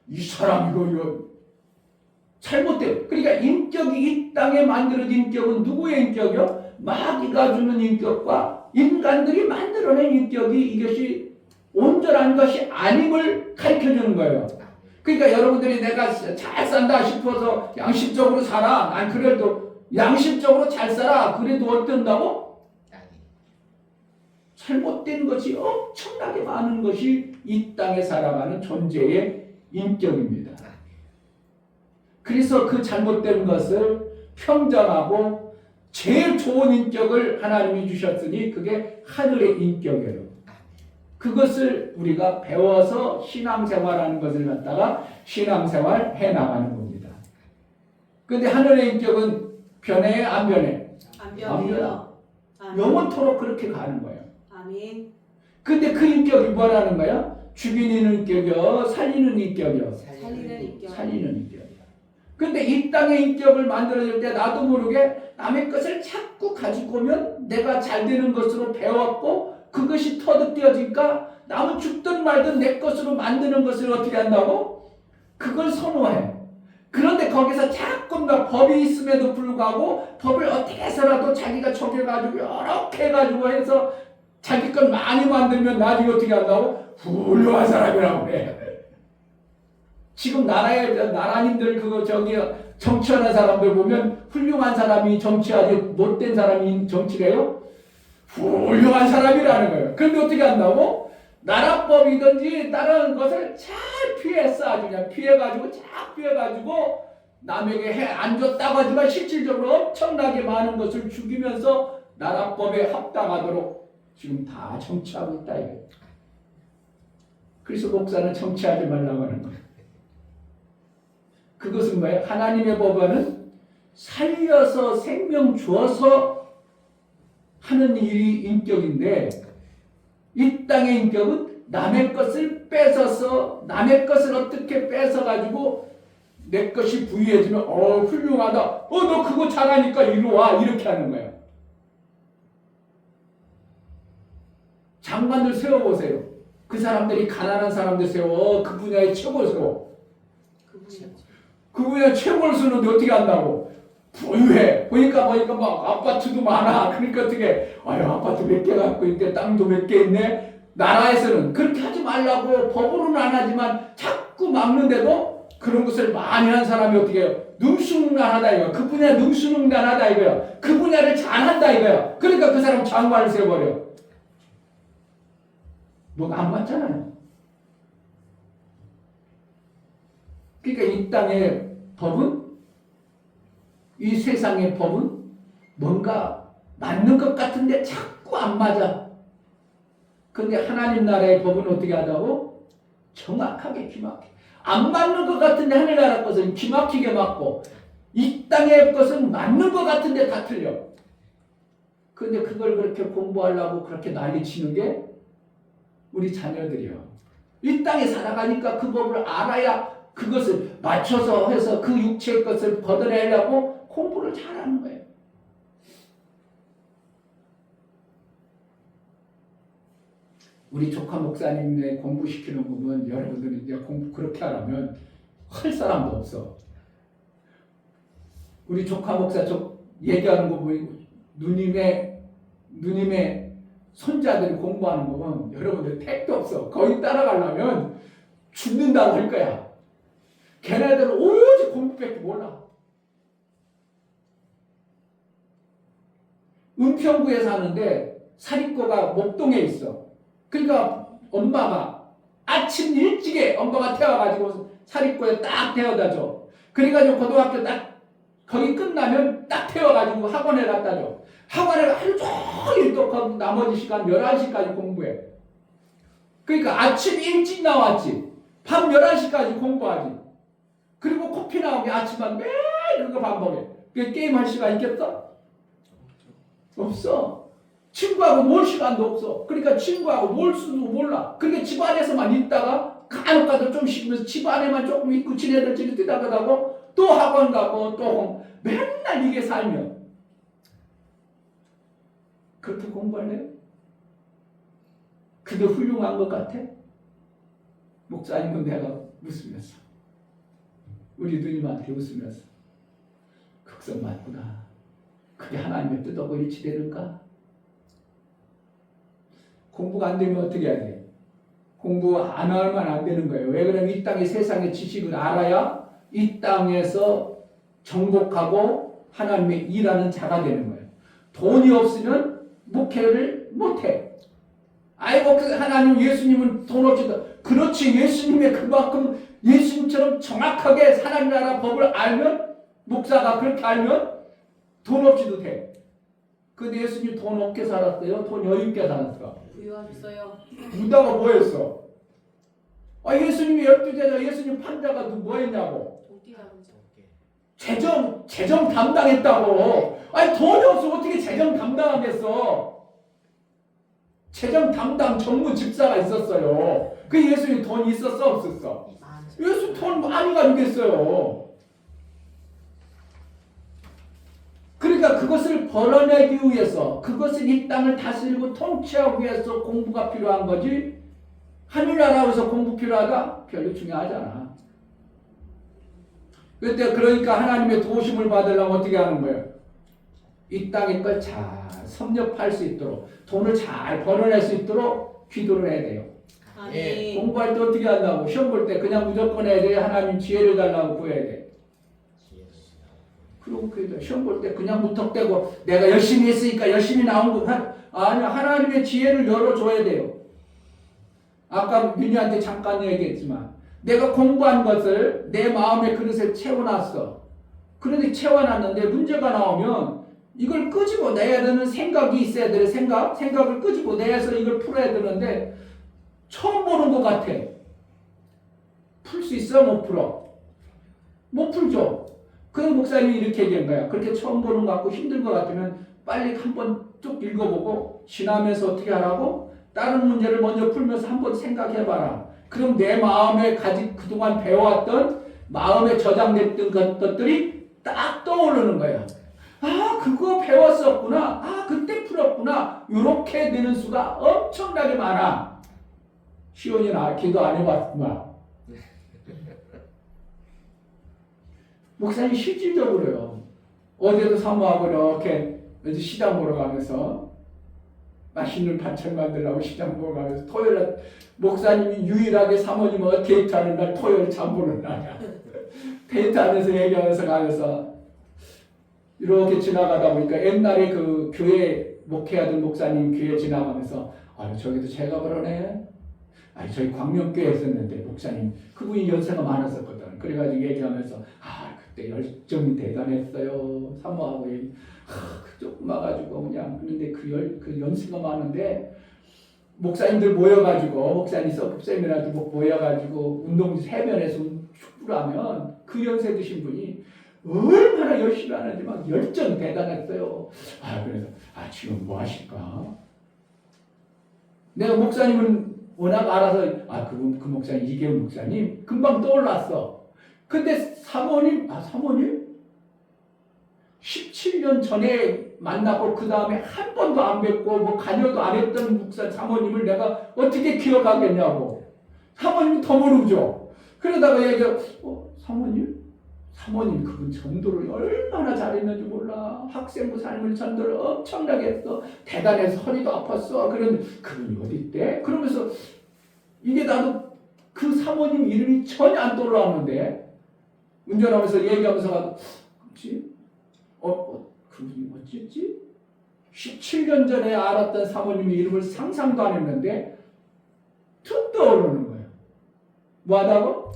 Speaker 1: 이 사람 이거 잘못돼요. 그러니까 인격이 이 땅에 만들어진 인격은 누구의 인격이요? 마귀가 주는 인격과 인간들이 만들어낸 인격이 이것이 온전한 것이 아님을 가르쳐주는 거예요. 그러니까 여러분들이 내가 잘 산다 싶어서 양심적으로 살아. 난 그래도 양심적으로 잘 살아. 그래도 어떤다고? 잘못된 것이 엄청나게 많은 것이 이 땅에 살아가는 존재의 인격입니다. 그래서 그 잘못된 것을 평정하고 제일 좋은 인격을 하나님이 주셨으니 그게 하늘의 인격이에요. 그것을 우리가 배워서 신앙생활하는 것을 갖다가 신앙생활 해나가는 겁니다. 그런데 하늘의 인격은 변해 안 변해?
Speaker 2: 안 변해요.
Speaker 1: 영원토록 그렇게 가는 거예요.
Speaker 2: 아멘.
Speaker 1: 근데 그 인격이 뭐라는 거야? 죽이는 인격이요, 살리는 인격이요.
Speaker 2: 살리는 인격.
Speaker 1: 살리는 인격이야. 근데 이 땅의 인격을 만들어줄 때 나도 모르게 남의 것을 자꾸 가지고 오면 내가 잘 되는 것으로 배웠고 그것이 터득되어지니까 남은 죽든 말든 내 것으로 만드는 것을 어떻게 한다고? 그걸 선호해. 그런데 거기서 자꾸 막 법이 있음에도 불구하고 법을 어떻게 해서라도 자기가 적여가지고 이렇게 해가지고 해서 자기 건 많이 만들면 나중에 어떻게 한다고? 훌륭한 사람이라고 해. 지금 나라님들 정치하는 사람들 보면 훌륭한 사람이 정치하지 못된 사람이 정치를 해요? 훌륭한 사람이라는 거예요. 그런데 어떻게 한다고? 나라법이든지 다른 것을 잘 피했어. 아주 그냥 피해가지고 잘 피해가지고 남에게 안 줬다고 하지만 실질적으로 엄청나게 많은 것을 죽이면서 나라법에 합당하도록 지금 다 정치하고 있다 이거예요. 그래서 목사는 정치하지 말라고 하는 거예요. 그것은 뭐예요? 하나님의 법안은 살려서 생명 주어서 하는 일이 인격인데 이 땅의 인격은 남의 것을 뺏어서 남의 것을 어떻게 뺏어가지고 내 것이 부유해지면 훌륭하다. 너 그거 잘하니까 이리 와. 이렇게 하는 거예요. 장관들 세워보세요. 그 사람들이 가난한 사람들 세워. 그 분야에 최고를 세워. 그 분야 최고를 쓰는데 어떻게 한다고? 부유해. 보니까 막 아파트도 많아. 그러니까 어떻게 아파트 몇 개 갖고 있는데 땅도 몇 개 있네. 나라에서는 그렇게 하지 말라고 법으로는 안 하지만 자꾸 막는데도 그런 것을 많이 한 사람이 어떻게 해요? 능수능란하다 이거야. 그 분야 능수능란하다 이거야. 그 분야를 잘한다 이거야. 그러니까 그 사람 장관을 세워버려. 뭐가 안 맞잖아요. 그러니까 이 땅의 법은 이 세상의 법은 뭔가 맞는 것 같은데 자꾸 안 맞아. 그런데 하나님 나라의 법은 어떻게 하다고? 정확하게 기막혀. 안 맞는 것 같은데 하늘나라 것은 기막히게 맞고 이 땅의 것은 맞는 것 같은데 다 틀려. 그런데 그걸 그렇게 공부하려고 그렇게 난리치는 게 우리 자녀들이요. 이 땅에 살아가니까 그 법을 알아야 그것을 맞춰서 해서 그 육체의 것을 걷어내려고 공부를 잘하는 거예요. 우리 조카 목사님의 공부시키는 거 보면 여러분들이 이제 공부 그렇게 하라면 할 사람도 없어. 우리 조카 목사 얘기하는 거 보면 누님의 손자들이 공부하는 거 보면 여러분들 택도 없어. 거기 따라가려면 죽는다고 할 거야. 걔네들은 오직 공부밖에 몰라. 은평구에 사는데 사립고가 목동에 있어. 그러니까 엄마가 아침 일찍에 엄마가 태워가지고 사립고에 딱 데려다 줘. 그래가지고 고등학교 딱 거기 끝나면 딱 태워가지고 학원에 갖다 줘. 학원에 하루 종일 또 나머지 시간 11시까지 공부해. 그러니까 아침 일찍 나왔지. 밤 11시까지 공부하지. 그리고 코피 나오면 아침만 매일 그거 반복해. 그 게임할 시간 있겠어? 없어. 친구하고 놀 시간도 없어. 그러니까 친구하고 놀 수도 몰라. 그러니까 집안에서만 있다가 간혹 가다 좀 쉬면서 집안에만 조금 있고 지네들 집에 뜨다가고 또 학원 가고 또 맨날 이게 살면 그렇게 공부할래요? 그게 훌륭한 것 같아? 목사님은 내가 웃으면서, 우리 누님한테 웃으면서, 극성 맞구나. 그게 하나님의 뜻하고 일치되는가? 공부가 안 되면 어떻게 해야 돼? 공부 안 하면 안 되는 거예요. 왜 그러면 이 땅의 세상의 지식을 알아야 이 땅에서 정복하고 하나님의 일하는 자가 되는 거예요. 돈이 없으면 목회를 못해. 아이고, 하나님, 예수님은 돈 없이도. 그렇지, 예수님의 그만큼 예수님처럼 정확하게 하나님 나라 법을 알면, 목사가 그렇게 알면 돈 없이도 돼. 근데 예수님 돈 없게 살았어요? 돈 여유 있게 살았어?
Speaker 2: 부유하셨어요.
Speaker 1: 유다가 뭐 했어? 예수님이 12제자, 예수님 판자가 뭐 했냐고? 재정 담당했다고. 돈이 없으면 어떻게 재정 담당하겠어? 재정 담당 전무 집사가 있었어요. 그 예수님 돈이 있었어, 없었어? 예수 돈 많이 가지겠어요. 그러니까 그것을 벌어내기 위해서, 그것을 이 땅을 다스리고 통치하기 위해서 공부가 필요한 거지, 하늘나라에서 공부 필요하다? 별로 중요하잖아. 그러니까 하나님의 도우심을 받으려면 어떻게 하는 거예요? 이 땅의 걸 잘 섭렵할 수 있도록, 돈을 잘 벌어낼 수 있도록 기도를 해야 돼요.
Speaker 2: 아멘.
Speaker 1: 공부할 때 어떻게 한다고? 시험 볼 때 그냥 무조건 해야 돼? 하나님 지혜를 달라고 구해야 돼? 그리고 시험 볼 때 그냥 무턱대고 내가 열심히 했으니까 열심히 나온 거 아니야. 하나님의 지혜를 열어줘야 돼요. 아까 민희한테 잠깐 얘기했지만 내가 공부한 것을 내 마음의 그릇에 채워놨어. 그런데 채워놨는데 문제가 나오면 이걸 끄집어내야 되는 생각이 있어야 돼. 생각을 끄집어내서 이걸 풀어야 되는데 처음 보는 것 같아. 풀 수 있어? 못 풀어? 못 풀죠. 그 목사님이 이렇게 얘기한 거야. 그렇게 처음 보는 것 같고 힘든 것 같으면 빨리 한번 쭉 읽어보고 지나면서 어떻게 하라고? 다른 문제를 먼저 풀면서 한번 생각해봐라. 그럼 내 마음에 그동안 배워왔던 마음에 저장됐던 것들이 딱 떠오르는 거야. 그거 배웠었구나. 그때 풀었구나. 이렇게 되는 수가 엄청나게 많아. 시온이나 기도 안 해봤구나. 목사님 실질적으로요. 어제도 사모하고 이렇게 시장 보러 가면서 맛있는 반찬 만들려고 시장 보러 가면서 토요일에 목사님이 유일하게 사모님하고 데이트하는 날 토요일 잠 보는 날이야. 데이트하면서 얘기하면서 가면서 이렇게 지나가다 보니까 옛날에 그 교회 목회하던 목사님 교회 지나가면서 저기도 제가 그러네. 저희 광명교회 했었는데 목사님 그분이 연세가 많았었거든. 그래가지고 얘기하면서 그때 열정이 대단했어요. 사모하고 조금 와가지고 그냥 그런데 그 연세가 많은데 목사님들 모여가지고 목사님 서브쌤이라도 모여가지고 운동지 해변에서 축구를 하면 그 연세 드신 분이 얼마나 열심히 하는지 막 열정이 대단했어요. 그래서 지금 뭐 하실까? 내가 목사님은 워낙 알아서 그 목사님 이계훈 목사님 금방 떠올랐어. 근데 사모님 17년 전에 만나고 그 다음에 한 번도 안 뵙고 뭐 관여도 안 했던 목사 사모님을 내가 어떻게 기억하겠냐고. 사모님 더 모르죠. 그러다가 얘기해 사모님 그분 전도를 얼마나 잘했는지 몰라. 학생부 삶을 전도를 엄청나게 했어. 대단해서 허리도 아팠어. 그런데 그분이 어디 있대? 그러면서 이게 나도 그 사모님 이름이 전혀 안 떠올랐는데 운전하면서 얘기하면서 그렇지? 그분이 어찌지? 17년 전에 알았던 사모님 이름을 상상도 안 했는데 툭 떠오르는 거예요. 뭐 하다고?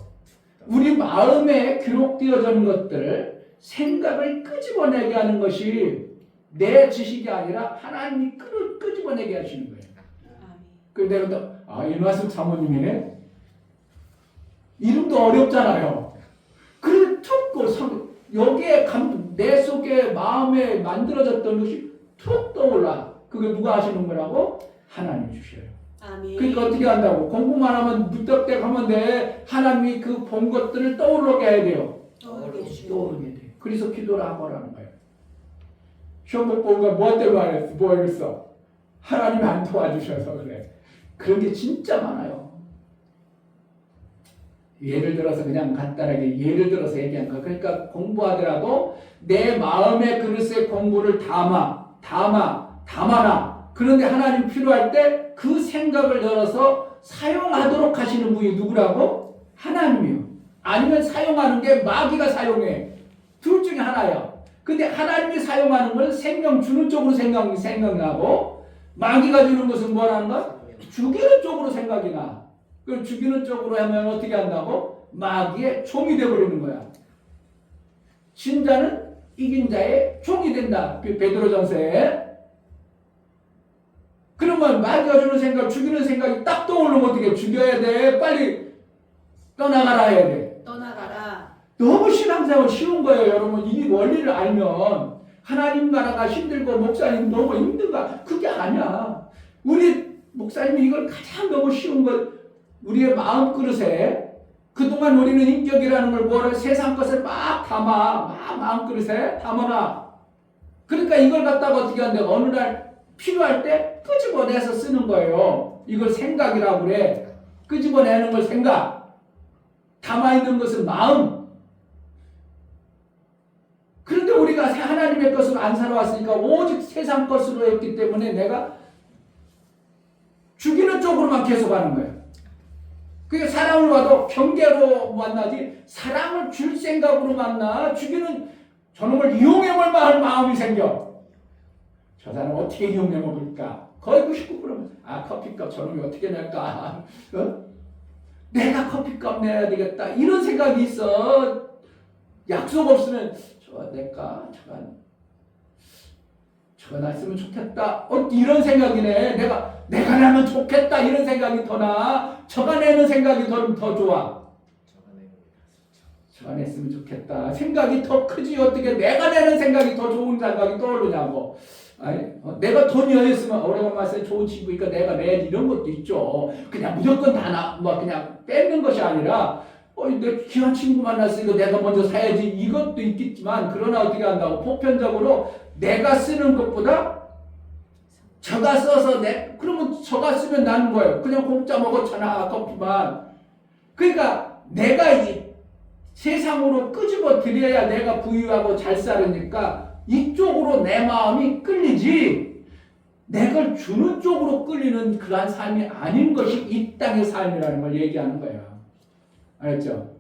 Speaker 1: 우리 마음에 기록되어져 있는 것들을 생각을 끄집어내게 하는 것이 내 지식이 아니라 하나님이 끄집어내게 하시는 거예요. 그래서 내가 또 이마숙 사모님이네. 이름도 어렵잖아요. 그래서 툭 여기에 내 속에 마음에 만들어졌던 것이 툭 떠올라. 그게 누가 하시는 거라고? 하나님 주셔요.
Speaker 2: 아멘.
Speaker 1: 그러니까 어떻게 한다고? 공부만 하면 무턱대고 하면 돼. 하나님이 그 본 것들을 떠오르게 해야 돼요. 떠오르게 돼. 그래서 기도를 하고 하라는 거예요. 시험 못 보니까 뭐 때문에 안 했어? 뭐 했어? 하나님이 안 도와주셔서 그래. 그런 게 진짜 많아요. 예를 들어서 그냥 간단하게 예를 들어서 얘기한 거. 그러니까 공부하더라도 내 마음의 그릇에 공부를 담아놔. 그런데 하나님 필요할 때 그 생각을 열어서 사용하도록 하시는 분이 누구라고? 하나님이요. 아니면 사용하는 게 마귀가 사용해. 둘 중에 하나야. 근데 하나님이 사용하는 건 생명 주는 쪽으로 생각나고 마귀가 주는 것은 뭐라는 거? 죽이는 쪽으로 생각이 나. 그걸 죽이는 쪽으로 하면 어떻게 한다고? 마귀의 종이 되어버리는 거야. 진 자는 이긴 자의 종이 된다. 베드로전서에. 그러면 마귀가 주는 생각, 죽이는 생각이 딱 떠오르면 어떻게 죽여야 돼? 빨리 떠나가라 해야 돼.
Speaker 2: 떠나가라.
Speaker 1: 너무 신앙생활 쉬운 거예요, 여러분. 이 원리를 알면 하나님 나라가 힘들고 목사님 너무 힘든가? 그게 아니야. 우리 목사님이 이걸 가장 너무 쉬운 걸 우리의 마음 그릇에 그동안 우리는 인격이라는 걸 뭐를 세상 것을 막 마음 그릇에 담아놔. 그러니까 이걸 갖다가 어떻게 한대? 어느 날 필요할 때 끄집어내서 쓰는 거예요. 이걸 생각이라고 그래. 끄집어내는 걸 생각. 담아있는 것은 마음. 그런데 우리가 하나님의 것으로 안 살아왔으니까 오직 세상 것으로 했기 때문에 내가 죽이는 쪽으로만 계속 하는 거예요. 그게 사랑을 와도 경계로 만나지 사랑을 줄 생각으로 만나 죽이는 저놈을 이용해 볼 마음이 생겨. 저 사람 어떻게 이용해 먹을까? 거의 99%는 커피값 저놈이 어떻게 낼까? 내가 커피값 내야 되겠다. 이런 생각이 있어. 약속 없으면 저거 낼까? 저거 났으면 좋겠다. 이런 생각이네. 내가 내면 좋겠다. 이런 생각이 더 나. 저가 내는 생각이 더 좋아. 저가 냈으면 좋겠다. 생각이 더 크지. 어떻게 내가 내는 생각이 더 좋은 생각이 떠오르냐고. 내가 돈이 어딨으면 오래간만에 좋은 친구니까 내가 내야지 이런 것도 있죠. 그냥 무조건 그냥 뺏는 것이 아니라 내 귀한 친구 만났으니까 내가 먼저 사야지 이것도 있겠지만 그러나 어떻게 한다고 보편적으로 내가 쓰는 것보다 저가 써서 그러면 저가 쓰면 나는 거예요. 그냥 공짜 먹었잖아 커피만. 그러니까 내가 이 세상으로 끄집어 들여야 내가 부유하고 잘 살으니까 이쪽으로 내 마음이 끌리지 내 걸 주는 쪽으로 끌리는 그러한 삶이 아닌 것이 이 땅의 삶이라는 걸 얘기하는 거예요. 알았죠?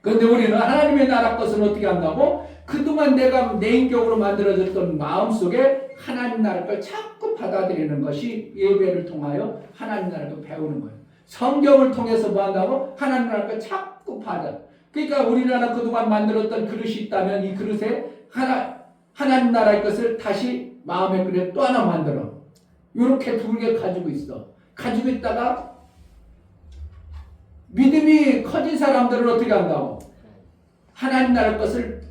Speaker 1: 그런데 우리는 하나님의 나라 것은 어떻게 한다고? 그동안 내가 내 인격으로 만들어졌던 마음속에 하나님 나라 걸 자꾸 받아들이는 것이 예배를 통하여 하나님 나라를 배우는 거예요. 성경을 통해서 뭐 한다고? 하나님 나라 걸 자꾸 받아. 그러니까 우리나라 그동안 만들었던 그릇이 있다면 이 그릇에 하나님 나라의 것을 다시 마음의 그릇에 또 하나 만들어. 이렇게 두 개 가지고 있어. 가지고 있다가 믿음이 커진 사람들은 어떻게 한다고? 하나님 나라의 것을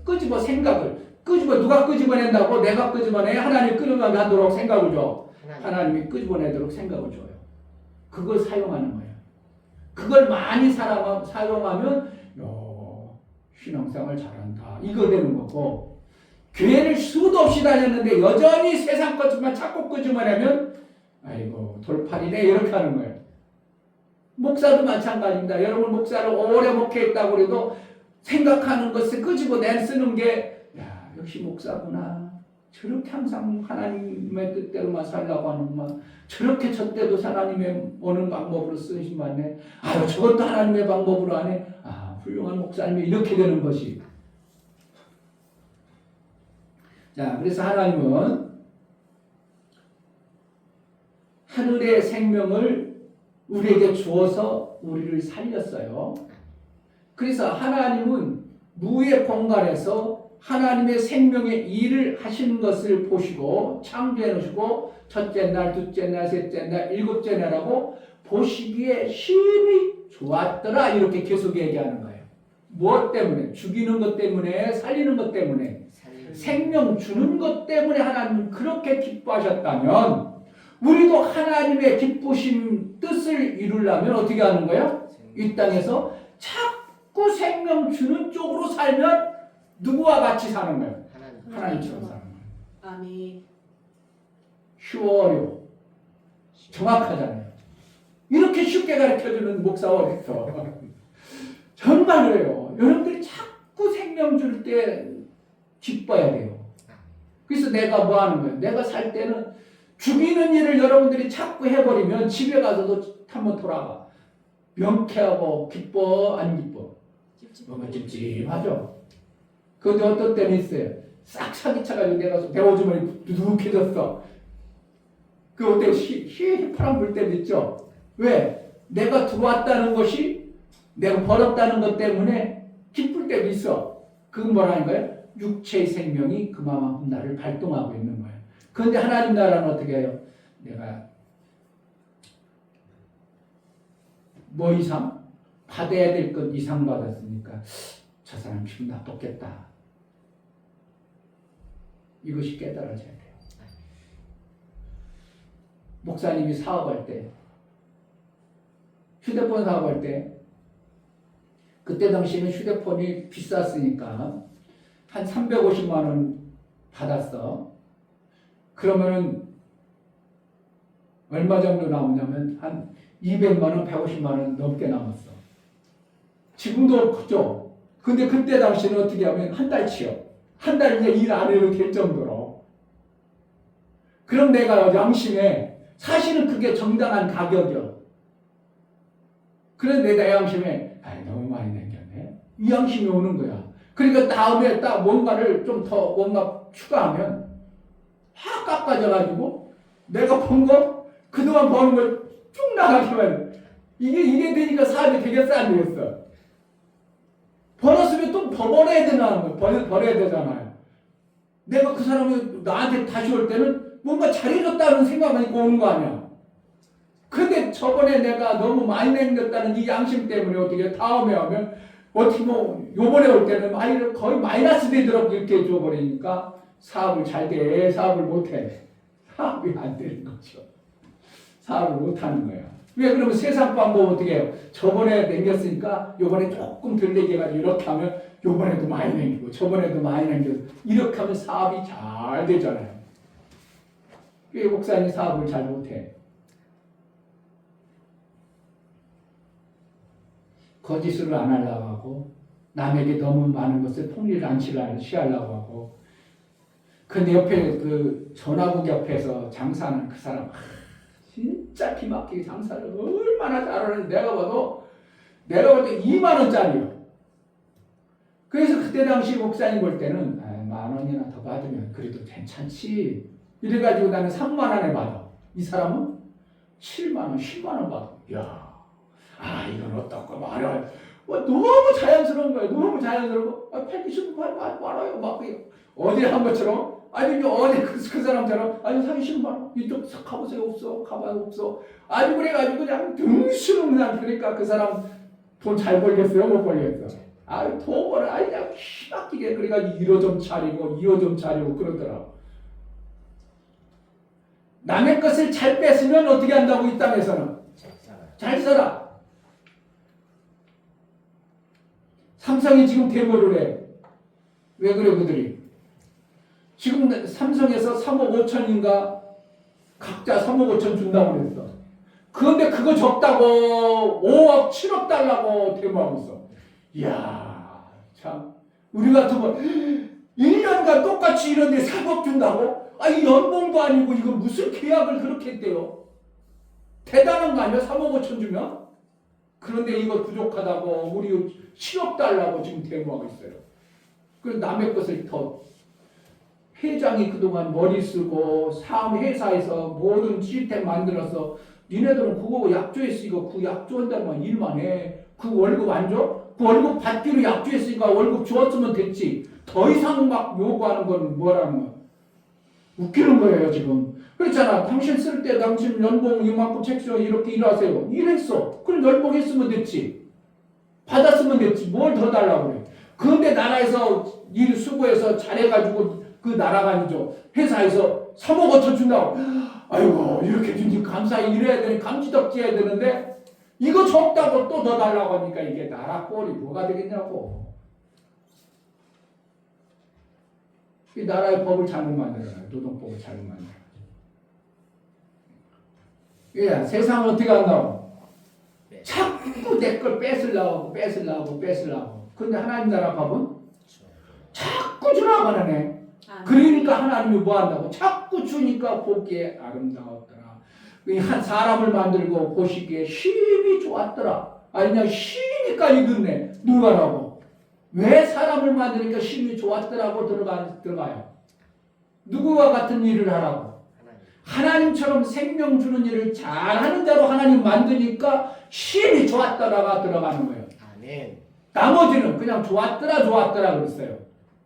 Speaker 1: 누가 끄집어낸다고? 내가 끄집어내. 하나님 끄집어내도록 생각을 줘. 하나님이 끄집어내도록 생각을 줘요. 그걸 사용하는 거예요. 그걸 많이 사용하면 신앙생활 잘한다. 이거 되는 거고 교회를 수도 없이 다녔는데 여전히 세상 것만 자꾸 끄집어내면 아이고 돌팔이네 이렇게 하는 거예요. 목사도 마찬가지입니다. 여러분 목사를 오래 목회했다고 해도 생각하는 것을 끄집어내 쓰는 게 역시 목사구나. 저렇게 항상 하나님의 뜻대로만 살라고 하는구만. 저렇게 저때도 하나님의 어느 방법으로 쓰시면 저것도 하나님의 방법으로 하네. 훌륭한 목사님이 이렇게 되는 것이. 자, 그래서 하나님은 하늘의 생명을 우리에게 주어서 우리를 살렸어요. 그래서 하나님은 무의 공간에서 하나님의 생명의 일을 하시는 것을 보시고 창조해 놓으시고 첫째 날, 둘째 날, 셋째 날, 일곱째 날하고 보시기에 심히 좋았더라 이렇게 계속 얘기하는 거예요. 무엇 때문에? 죽이는 것 때문에, 살리는 것 때문에, 생명 주는 것 때문에 하나님은 그렇게 기뻐하셨다면 우리도 하나님의 기쁘신 뜻을 이루려면 어떻게 하는 거예요? 이 땅에서 자꾸 생명 주는 쪽으로 살면 누구와 같이 사는 거예요? 하나님처럼 사는 거예요.
Speaker 2: 아멘.
Speaker 1: 쉬워요. 정확하잖아요. 이렇게 쉽게 가르쳐주는 목사가 어딨어. 정말로요. 여러분들이 자꾸 생명 줄 때 기뻐야 돼요. 그래서 내가 뭐 하는 거예요? 내가 살 때는 죽이는 일을 여러분들이 자꾸 해버리면 집에 가서도 한번 돌아가. 명쾌하고 기뻐 안 기뻐? 뭔가 찝찝하죠. 그런데 어떤 때는 있어요. 싹 사기 차가지고 내가 내 오줌을 두둑해졌어. 그 어때 휘파람 불 때도 있죠. 왜? 내가 들어왔다는 것이 내가 벌었다는 것 때문에 기쁠 때도 있어. 그건 뭐라는 거예요? 육체의 생명이 그만큼 나를 발동하고 있는 거예요. 그런데 하나님 나라는 어떻게 해요? 내가 뭐 이상? 받아야 될 것 이상 받았으니까 저 사람 기분 나빴겠다. 이것이 깨달아져야 돼요. 목사님이 사업할 때, 휴대폰 사업할 때, 그때 당시에는 휴대폰이 비쌌으니까 한 350만 원 받았어. 그러면은 얼마 정도 남냐면 한 200만 원, 150만 원 넘게 남았어. 지금도 크죠? 근데 그때 당시에는 어떻게 하면 한 달치요. 한 달 이제 일 안 해도 될 정도로. 그럼 내가 양심에 사실은 그게 정당한 가격이요. 그런데 내 양심에 너무 많이 남겼네. 이 양심이 오는 거야. 그러니까 다음에 딱 뭔가를 좀 더 뭔가 추가하면 확 깎아져가지고 내가 번 거, 그동안 버는 걸 쭉 나가지만 이게 되니까 사업이 되겠어 안 되겠어? 벌었으면 또 더 벌어야 되나? 벌어야 되잖아요. 내가 그 사람이 나한테 다시 올 때는 뭔가 잘해줬다는 생각만 있고 오는 거 아니야. 근데 저번에 내가 너무 많이 남겼다는 이 양심 때문에 어떻게 다음에 하면 어떻게 뭐 요번에 올 때는 거의 마이너스 되도록 이렇게 줘버리니까 사업을 잘 돼. 사업을 못해. 사업이 안 되는 거죠. 사업을 못하는 거예요. 왜 그러면 세상 방법 어떻게 해요? 저번에 남겼으니까 요번에 조금 덜 내게 가지고 이렇게 하면 요번에도 많이 남기고 저번에도 많이 남겨서 이렇게 하면 사업이 잘 되잖아요. 왜 목사님 사업을 잘 못해? 거짓으로 안 하려고 하고 남에게 너무 많은 것을 폭리를 안 취하려고 하고 근데 옆에 그 전화국 옆에서 장사하는 그 사람 진짜 기막히게 장사를 얼마나 잘하는지 내가 볼 때 2만 원짜리요. 그래서 그때 당시 목사님 볼 때는 10,000원이나 더 받으면 그래도 괜찮지. 이래가지고 나는 3만 원에 받아. 이 사람은 7만 원, 10만 원 받아. 이야. 이건 어떡하 말아요. 너무 자연스러운 거예요. 너무 자연스럽고, 팔기 싫으면 말아요. 막, 어제 한 것처럼, 어제 그 사람처럼, 사기 싫으면 이쪽 가보세요. 없어. 가봐요. 없어. 그래가지고 그냥 등수는 그냥, 그러니까 그 사람 돈 잘 벌겠어요? 못 벌겠어? 돈 벌어. 그냥 희막히게. 그래가지고 1호점 차리고, 2호점 차리고 그러더라고. 남의 것을 잘 뺏으면 어떻게 한다고 이 땅에서는? 잘 살아. 삼성이 지금 대모를 해. 왜 그래 그들이? 지금 삼성에서 3억 5천인가 각자 3억 5천 준다고 그랬어. 그런데 그거 적다고 5억 7억 달라고 대모하고 있어. 이야 참 우리 같으면 1년간 똑같이 이런데 3억 준다고? 이 연봉도 아니고 이거 무슨 계약을 그렇게 했대요. 대단한 거 아니야? 3억 5천 주면? 그런데 이거 부족하다고 우리 7억 달라고 지금 대모하고 있어요. 그래서 남의 것을 더 회장이 그동안 머리 쓰고 사업 회사에서 모든 시스템 만들어서 니네들은 그거 약조했으니까 그 약조한다면 일만 해. 그 월급 안 줘? 그 월급 받기로 약조했으니까 월급 주었으면 됐지. 더 이상 막 요구하는 건 뭐라는 거야. 웃기는 거예요 지금. 그렇잖아. 당신 쓸 때 당신 연봉 이만큼 책정 이렇게 일하세요. 일했어. 그럼 연봉 했으면 됐지. 받았으면 됐지. 뭘 더 달라고 그래. 그런데 나라에서 일 수고해서 잘해가지고 그 나라가 아니죠. 회사에서 3억 5천 준다고. 아이고 이렇게 준지 감사히 일해야 되는 감지덕지 해야 되는데 이거 적다고 또 더 달라고 하니까 이게 나라 꼴이 뭐가 되겠냐고. 이 나라의 법을 잘못 만들어요. 노동법을 잘못 만들어요. 예, 세상은 어떻게 한다고? 자꾸 내 걸 뺏으려고. 근데 하나님 나라 법은 자꾸 주라고 하네. 그러니까 하나님이 뭐 한다고? 자꾸 주니까 보기에 아름다웠더라. 한 사람을 만들고 보시기에 힘이 좋았더라. 아니 그냥 힘이니까 이겼네. 누가라고? 왜 사람을 만드니까 힘이 좋았더라고 들어가요? 누구와 같은 일을 하라고? 하나님처럼 생명 주는 일을 잘하는 자로 하나님 만드니까 힘이 좋았더라가 들어가는 거예요.
Speaker 4: 아멘.
Speaker 1: 나머지는 그냥 좋았더라 그랬어요.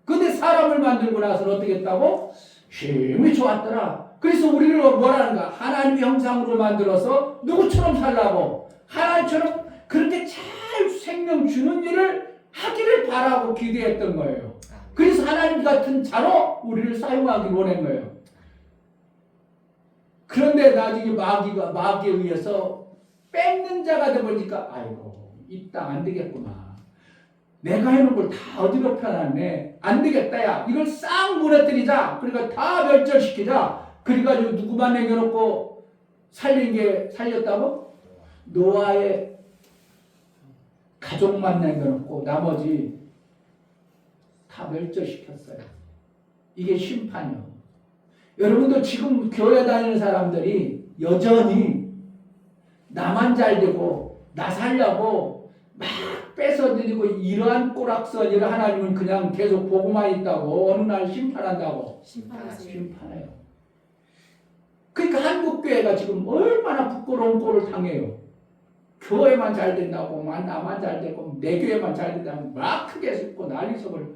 Speaker 1: 근데 사람을 만들고 나서는 어떻게 했다고? 힘이 좋았더라. 그래서 우리를 뭐라는가? 하나님의 형상으로 만들어서 누구처럼 살라고? 하나님처럼 그렇게 잘 생명 주는 일을 하기를 바라고 기대했던 거예요. 그래서 하나님 같은 자로 우리를 사용하기 원한 거예요. 그런데 나중에 마귀에 의해서 뺏는 자가 되보니까 아이고 이 땅 안 되겠구나. 내가 해놓은 걸 다 어디로 펴놨네. 안 되겠다 야. 이걸 싹 무너뜨리자. 그러니까 다 멸절시키자. 그래가지고 누구만 남겨놓고 살렸다고? 노아의 가족만 남겨놓고 나머지 다 멸절시켰어요. 이게 심판이요. 여러분도 지금 교회 다니는 사람들이 여전히 나만 잘 되고 나 살려고 막 뺏어들이고 이러한 꼬락서니를 하나님은 그냥 계속 보고만 있다고 어느 날 심판한다고 심판해요. 그러니까 한국교회가 지금 얼마나 부끄러운 꼴을 당해요. 교회만 잘 된다고 나만 잘 되고 내 교회만 잘 된다고 막 크게 쏟고 난리속을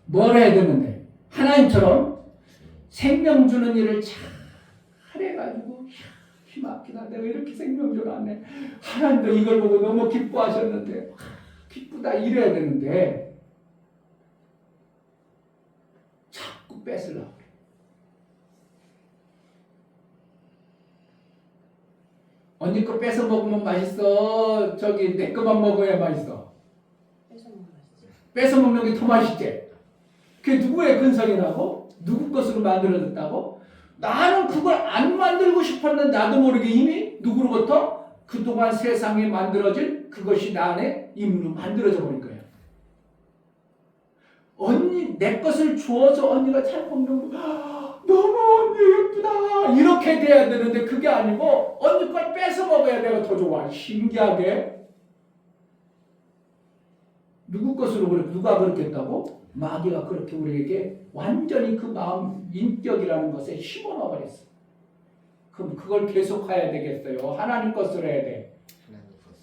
Speaker 1: 뭘 해야 되는데 하나님처럼 생명 주는 일을 잘 해가지고 기막히다 내가 이렇게 생명 줘놨네. 하나님도 이걸 보고 너무 기뻐하셨는데 기쁘다 이래야 되는데 자꾸 뺏으려고 그래. 언니 거 뺏어 먹으면 맛있어. 저기 내 거만 먹어야 맛있어. 뺏어 먹는 게 더 맛있지. 그게 누구의 근성이라고? 누구 것으로 만들어졌다고? 나는 그걸 안 만들고 싶었는데 나도 모르게 이미 누구로부터 그동안 세상에 만들어진 그것이 나 안에 임으로 만들어져 버린 거예요. 언니 내 것을 주어서 언니가 잘 먹는 거 너무 언니 예쁘다 이렇게 돼야 되는데 그게 아니고 언니 걸 뺏어 먹어야 내가 더 좋아. 신기하게 누구 것으로 그래? 누가 그렇게 했다고? 마귀가 그렇게 우리에게 완전히 그 마음 인격이라는 것에 심어넣어 버렸어. 그럼 그걸 계속해야 되겠어요. 하나님 것으로 해야 돼.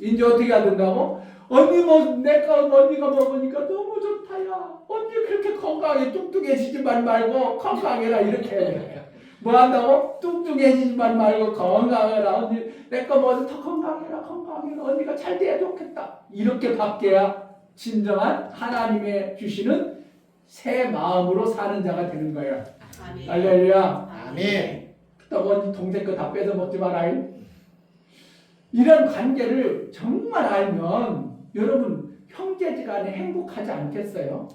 Speaker 1: 이제 어떻게 해야 된다고? 언니 내가 언니가 먹으니까 너무 좋다야. 언니 그렇게 건강해 뚱뚱해지지만 말고 건강해라 이렇게 해야 돼. 뭐 한다고? 뚱뚱해지지만 말고 건강해라. 언니 내가 먹어서 더 건강해라. 언니가 잘 돼야 좋겠다. 이렇게 바뀌어야 진정한 하나님의 주시는 새 마음으로 사는 자가 되는 거예요. 할렐루야.
Speaker 4: 아멘.
Speaker 1: 그렇다고 동생 거 다 뺏어 먹지 마라. 이런 관계를 정말 알면 여러분 형제지간에 행복하지 않겠어요?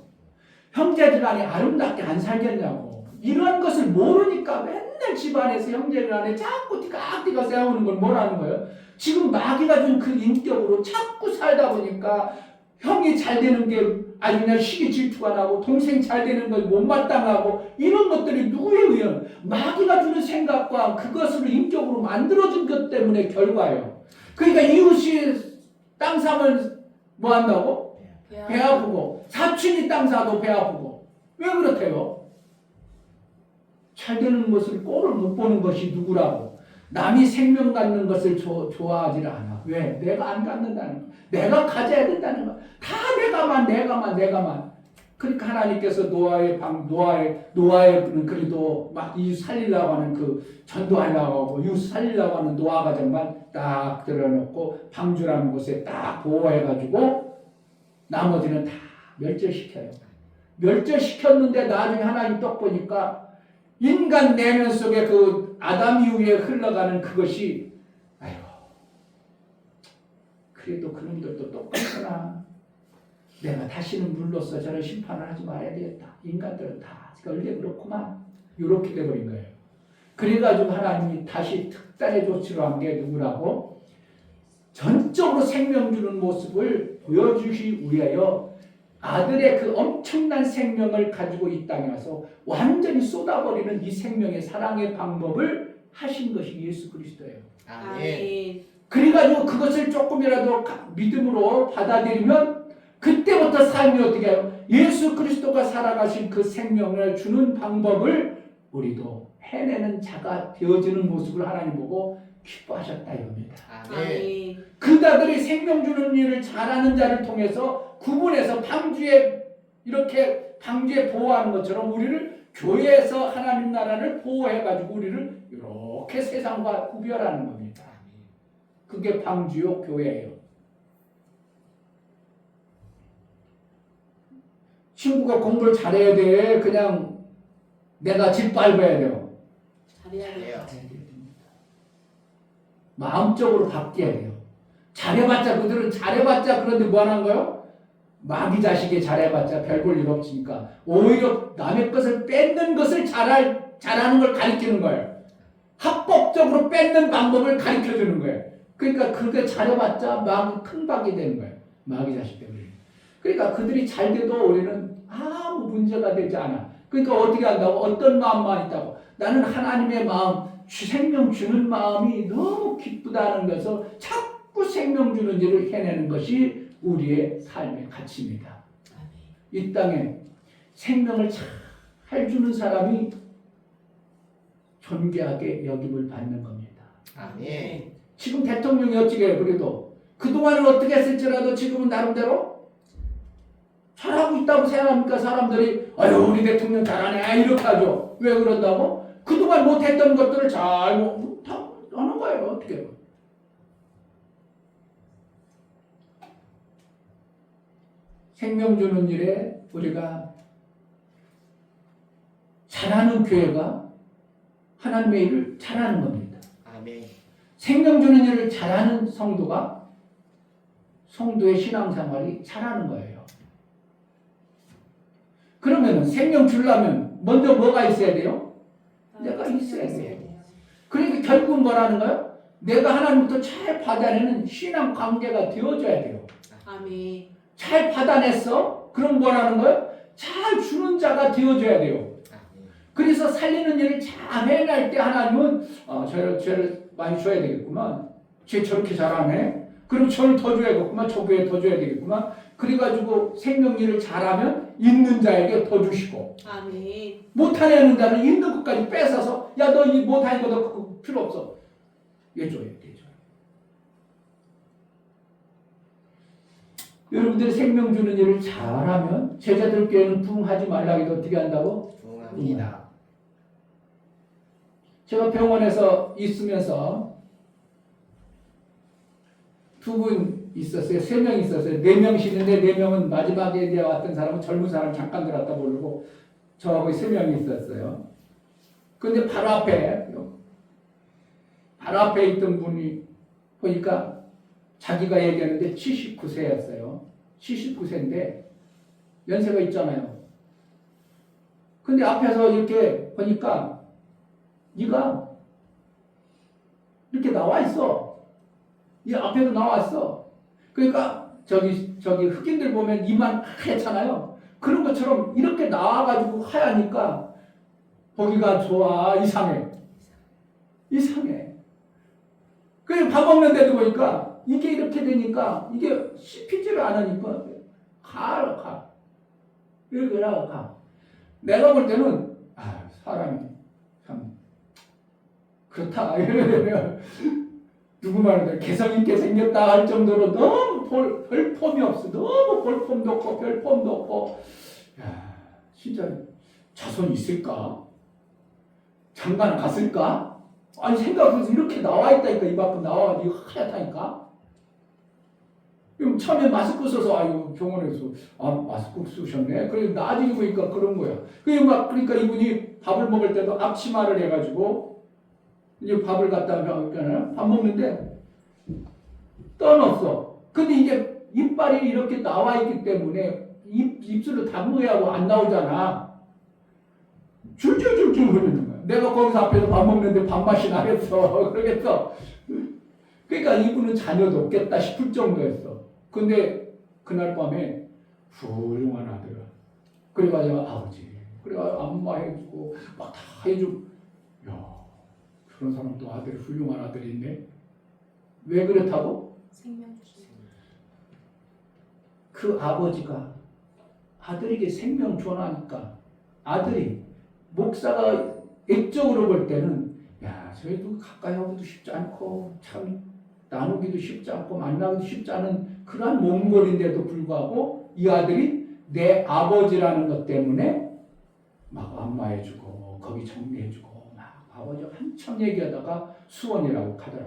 Speaker 1: 형제지간에 아름답게 안 살겠냐고. 이런 것을 모르니까 맨날 집안에서 형제지간에 자꾸 띠까띠까 싸우는 걸 뭐라는 거예요? 지금 마귀가 준 그 인격으로 자꾸 살다 보니까 형이 잘 되는 게 아주 그냥 시기 질투가 나고 동생 잘 되는 걸 못마땅하고 이런 것들이 누구에 의한 마귀가 주는 생각과 그것을 인격으로 만들어준 것 때문에 결과예요. 그러니까 이웃이 땅 사면 뭐 한다고? 배 아프고 사촌이 땅 사도 배 아프고 왜 그렇대요? 잘 되는 것을 꼴을 못 보는 것이 누구라고? 남이 생명 갖는 것을 좋아하지 않아. 왜? 내가 안 갖는다는 거. 내가 가져야 된다는 거. 다 내가만. 그러니까 하나님께서 노아의 그래도 막 이웃 살리려고 하는 그 전도하려고 하고 이웃 살리려고 하는 노아 가정만 딱 들어놓고 방주라는 곳에 딱 보호해가지고 나머지는 다 멸절시켜요. 멸절시켰는데 나중에 하나님 떡 보니까 인간 내면 속에 그 아담 이후에 흘러가는 그것이 아이고 그래도 그놈들도 똑같구나. 내가 다시는 물로써 저런 심판을 하지 말아야 되겠다. 인간들은 다 원래 그렇구만. 이렇게 돼버린 거예요. 그래가지고 하나님이 다시 특단의 조치로 한 게 누구라고? 전적으로 생명 주는 모습을 보여주기 위하여 아들의 그 엄청난 생명을 가지고 이 땅에 와서 완전히 쏟아버리는 이 생명의 사랑의 방법을 하신 것이 예수 그리스도예요.
Speaker 4: 아멘.
Speaker 1: 그래가지고 그것을 조금이라도 믿음으로 받아들이면 그때부터 삶이 어떻게 해요? 예수 그리스도가 살아가신 그 생명을 주는 방법을 우리도 해내는 자가 되어지는 모습을 하나님 보고 기뻐하셨다 이겁니다.
Speaker 4: 아멘.
Speaker 1: 그 자들이 생명 주는 일을 잘하는 자를 통해서 구분해서 방주에 이렇게 방주에 보호하는 것처럼 우리를 교회에서 하나님 나라를 보호해가지고 우리를 이렇게 세상과 구별하는 겁니다. 그게 방주요 교회예요. 친구가 공부를 잘해야 돼. 그냥 내가 짓밟아야 돼요.
Speaker 2: 잘해야 돼요.
Speaker 1: 마음적으로 바뀌어야 돼요. 잘해봤자 그들은 잘해봤자 그런데 뭐 하는 거예요? 마귀 자식이 잘해봤자 별 볼 일 없으니까 오히려 남의 것을 뺏는 것을 잘하는 걸 가르치는 거예요. 합법적으로 뺏는 방법을 가르쳐주는 거예요. 그러니까 그게 잘해봤자 마귀 큰 박이 되는 거예요. 마귀 자식 때문에. 그러니까 그들이 잘 돼도 우리는 아무 문제가 되지 않아. 그러니까 어떻게 한다고? 어떤 마음만 있다고? 나는 하나님의 마음, 생명 주는 마음이 너무 기쁘다는 것을 자꾸 생명 주는 일을 해내는 것이 우리의 삶의 가치입니다. 이 땅에 생명을 잘 주는 사람이 존귀하게 여김을 받는 겁니다.
Speaker 4: 아멘.
Speaker 1: 지금 대통령이 어떻게 해요? 그래도 그동안은 어떻게 했을지라도 지금은 나름대로 잘하고 있다고 생각합니까? 사람들이 아유 우리 대통령 잘하네 이렇게 하죠. 왜 그런다고? 그동안 못했던 것들을 잘 다 하는 거예요. 어떻게 해요? 생명 주는 일에 우리가 잘하는 교회가 하나님의 일을 잘하는 겁니다.
Speaker 4: 아멘.
Speaker 1: 생명 주는 일을 잘하는 성도가 성도의 신앙생활이 잘하는 거예요. 그러면 생명 주려면 먼저 뭐가 있어야 돼요? 내가 있어야 돼요. 그러니까 결국은 뭐라는 거예요? 내가 하나님부터 잘 받아내는 신앙 관계가 되어줘야 돼요.
Speaker 2: 아멘.
Speaker 1: 잘 받아냈어? 그럼 뭐라는 거예요? 잘 주는 자가 되어줘야 돼요. 그래서 살리는 일을 잘 해낼 때 하나님은 저를 많이 줘야 되겠구만. 쟤 저렇게 잘하네. 그럼 저를 더 줘야겠구만. 저부에 더 줘야 되겠구만. 그래가지고 생명 일을 잘하면 있는 자에게 더 주시고
Speaker 2: 아멘.
Speaker 1: 못하는 자는 있는 것까지 뺏어서 야 너 이 못하는 거 너 그거 필요 없어. 얘 줘야 돼. 여러분들이 생명 주는 일을 잘하면 제자들께는 부응하지 말라 해도 어떻게 한다고?
Speaker 4: 부응합니다.
Speaker 1: 제가 병원에서 있으면서 두 분 있었어요. 3명 있었어요. 4명씩 있는데 4명은 마지막에 왔던 사람은 젊은 사람 잠깐 들었다 모르고 저하고 3명이 있었어요. 근데 바로 앞에 있던 분이 보니까 자기가 얘기하는데 79세였어요. 79세인데 연세가 있잖아요. 근데 앞에서 이렇게 보니까 네가 이렇게 나와 있어. 이 앞에도 나와 있어. 그러니까 저기 흑인들 보면 이만 하얗잖아요. 그런 것처럼 이렇게 나와가지고 하얘니까 보기가 좋아. 이상해. 그래 밥 먹는데도 보니까 이게 이렇게 되니까 이게 씹히지를 않으니까 가. 이렇게 가. 내가 볼 때는 사람이 참 그렇다. 이러면 누구 말인데 개성 있게 생겼다 할 정도로 너무 별폼이 없어. 너무 볼폼도 없고 별폼도 없고. 야, 진짜 자손이 있을까? 장가는 갔을까? 아니 생각해서 이렇게 나와 있다니까. 입 앞에 나와가지고 하얗다니까. 그럼 처음에 마스크 써서 아유 병원에서 마스크 쓰셨네. 그래서 나중에 보니까 그런 거야. 그러니까 이분이 밥을 먹을 때도 앞치마를 해가지고 이제 밥을 갖다 놔 밥 먹는데 떠넣었어. 근데 이게 이빨이 이렇게 나와 있기 때문에 입술로 담그야 하고 안 나오잖아. 줄줄줄줄 흐르는 거야. 내가 거기서 앞에서 밥 먹는데 밥맛이 나겠어. 그러겠어. 그러니까 이분은 자녀도 없겠다 싶을 정도였어. 근데 그날 밤에 훌륭한 아들을. 그래가지고 아버지. 그래가지고 안마해주고 막 다 해주고. 야, 그런 사람도 아들 훌륭한 아들이 있네. 왜 그렇다고?
Speaker 3: 생명
Speaker 1: 그 아버지가 아들에게 생명 전하니까 아들이 목사가 액적으로 볼 때는 야, 저희도 가까이 하기도 쉽지 않고 참 나누기도 쉽지 않고 만나기도 쉽지 않은 그러한 몽골인데도 불구하고 이 아들이 내 아버지라는 것 때문에 막 안마해주고 거기 정리해주고 막 아버지가 한참 얘기하다가 수원이라고 가더라.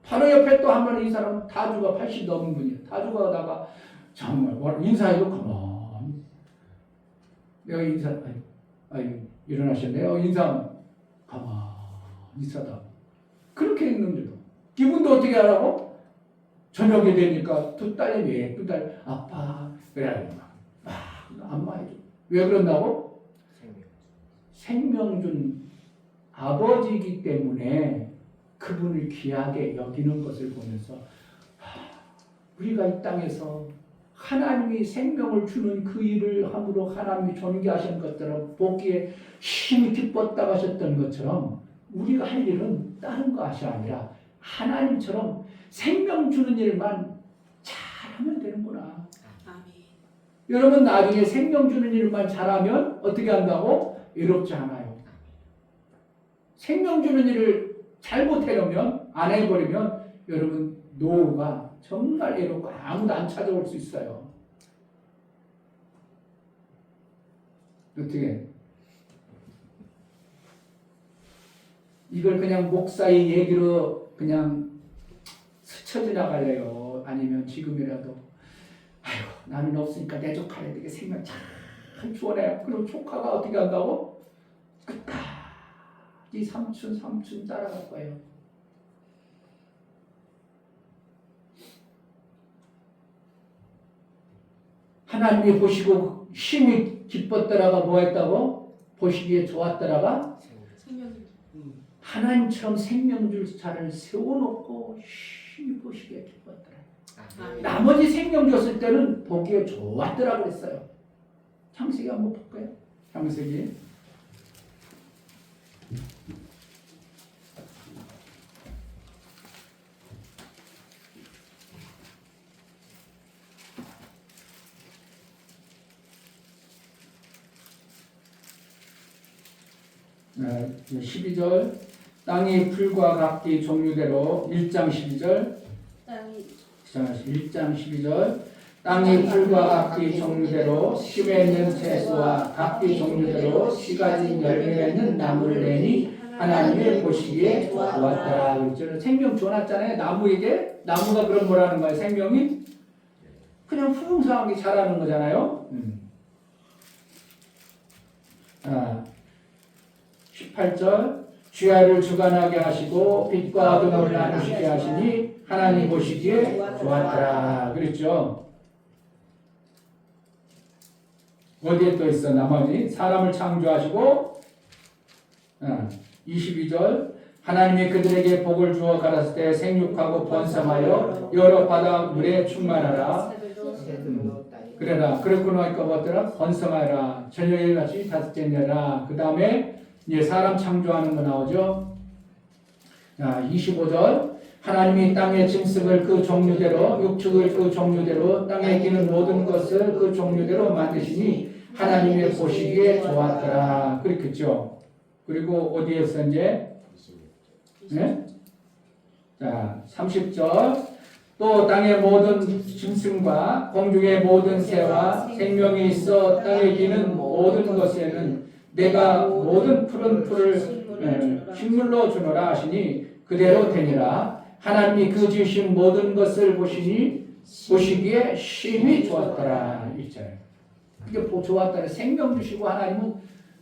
Speaker 1: 바로 옆에 또 한 번 이 사람은 다주가 80 넘은 분이야. 다주가 하다가 정말 인사해도 가만히 내가 일어나셨네요. 인사 가만히 있어다. 그렇게 있는데도 기분도 어떻게 하라고? 저녁이 되니까 두 딸내미 예쁜 딸 아빠 그래 막 안마해줘. 왜 그런다고? 생명 준 아버지이기 때문에 그분을 귀하게 여기는 것을 보면서 우리가 이 땅에서 하나님이 생명을 주는 그 일을 함으로 하나님이 존귀하신 것처럼 보기에 심히 기뻤다고 하셨던 것처럼 우리가 할 일은 다른 것이 아니라 하나님처럼 생명 주는 일만 잘하면 되는구나.
Speaker 3: 아멘.
Speaker 1: 여러분 나중에 생명 주는 일만 잘하면 어떻게 한다고? 외롭지 않아요. 생명 주는 일을 잘못해놓으면 안 해버리면 여러분 노후가 정말 외롭고 아무도 안 찾아올 수 있어요. 어떻게? 이걸 그냥 목사의 얘기로 그냥 스쳐 지나갈래요? 아니면 지금이라도 아이고 나는 없으니까 내 조카에게 생명 잘 주어내. 그럼 조카가 어떻게 한다고? 끝까지 삼촌 따라갈 거예요. 하나님이 보시고 심히 기뻤더라가 뭐 했다고? 보시기에 좋았더라가? 하나님처럼 생명 줄 자를 세워놓고 심히 보시기에 기뻤더라. 나머지 생명 줬을 때는 보기에 좋았더라 그랬어요. 창세기 한번 볼까요? 창세기 12절 땅이 풀과 각기 종류대로 1장 12절 1장 12절 땅이 풀과 각기 종류대로 심에 있는 채소와 각기 종류대로 씨 가진 열매 있는 나무를 내니 하나님의 보시기에 좋았더라. 그렇죠? 생명 줘놨잖아요. 나무에게. 나무가 그럼 뭐라는 거예요? 생명이 그냥 풍성하게 자라는 거잖아요. 18절 주야를 주관하게 하시고 빛과 어둠을 나누시게 하시니 하나님 보시기에 좋았더라. 그랬죠. 어디에 또 있어? 나머지 사람을 창조하시고 22절 하나님이 그들에게 복을 주어 가라사대 때 생육하고 번성하여 여러 바다 물에 충만하라. 그래라. 그렇고 나니까 뭐더라? 번성하라. 저녁에 같이 다섯째 내라. 그 다음에 이제 사람 창조하는 거 나오죠. 25절 하나님이 땅의 짐승을 그 종류대로 육축을 그 종류대로 땅에 기는 모든 것을 그 종류대로 만드시니 하나님의 보시기에 좋았더라. 그렇겠죠. 그리고 어디에서 이제 네? 자 30절 또 땅의 모든 짐승과 공중의 모든 새와 생명이 있어 땅에 기는 모든 것에는 내가 모든 푸른 풀을 식물로 주노라 하시니 그대로 되니라. 하나님이 그 지으신 모든 것을 보시기에 심히 좋았더라. 있잖아요. 그게 좋았더라. 생명 주시고 하나님은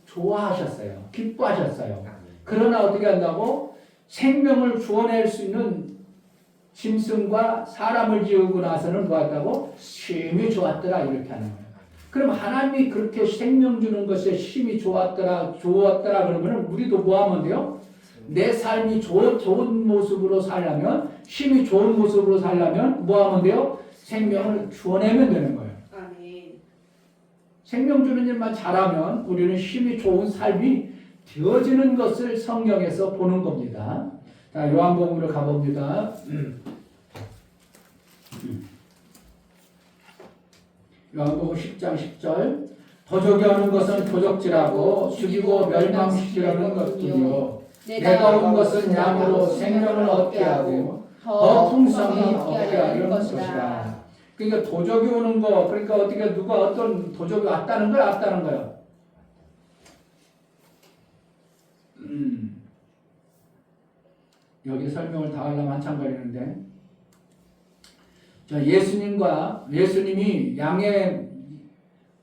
Speaker 1: 좋아하셨어요. 기뻐하셨어요. 그러나 어떻게 한다고? 생명을 주어낼 수 있는 짐승과 사람을 지으고 나서는 뭐 했다고? 심히 좋았더라. 이렇게 하는 거예요. 그럼 하나님이 그렇게 생명 주는 것에 힘이 좋았더라 그러면 우리도 뭐 하면 돼요? 내 삶이 좋은 모습으로 살려면, 힘이 좋은 모습으로 살려면 뭐 하면 돼요? 생명을 주어내면 되는 거예요.
Speaker 4: 아멘.
Speaker 1: 생명 주는 일만 잘하면 우리는 힘이 좋은 삶이 되어지는 것을 성경에서 보는 겁니다. 자, 요한복음으로 가봅니다. 요한복음 10장 10절. 도적이 오는 것은 도적질하고 죽이고 멸망시키려는 것뿐이요 내가 온 것은 양으로 생명을 얻게 하고 더 풍성히 얻게 하려는 것이라. 그러니까 도적이 오는 거, 그러니까 어떻게 누가 어떤 도적이 왔다는 거야, 왔다는 거야. 여기 설명을 다 하려면 한참 걸리는데, 자, 예수님이 양의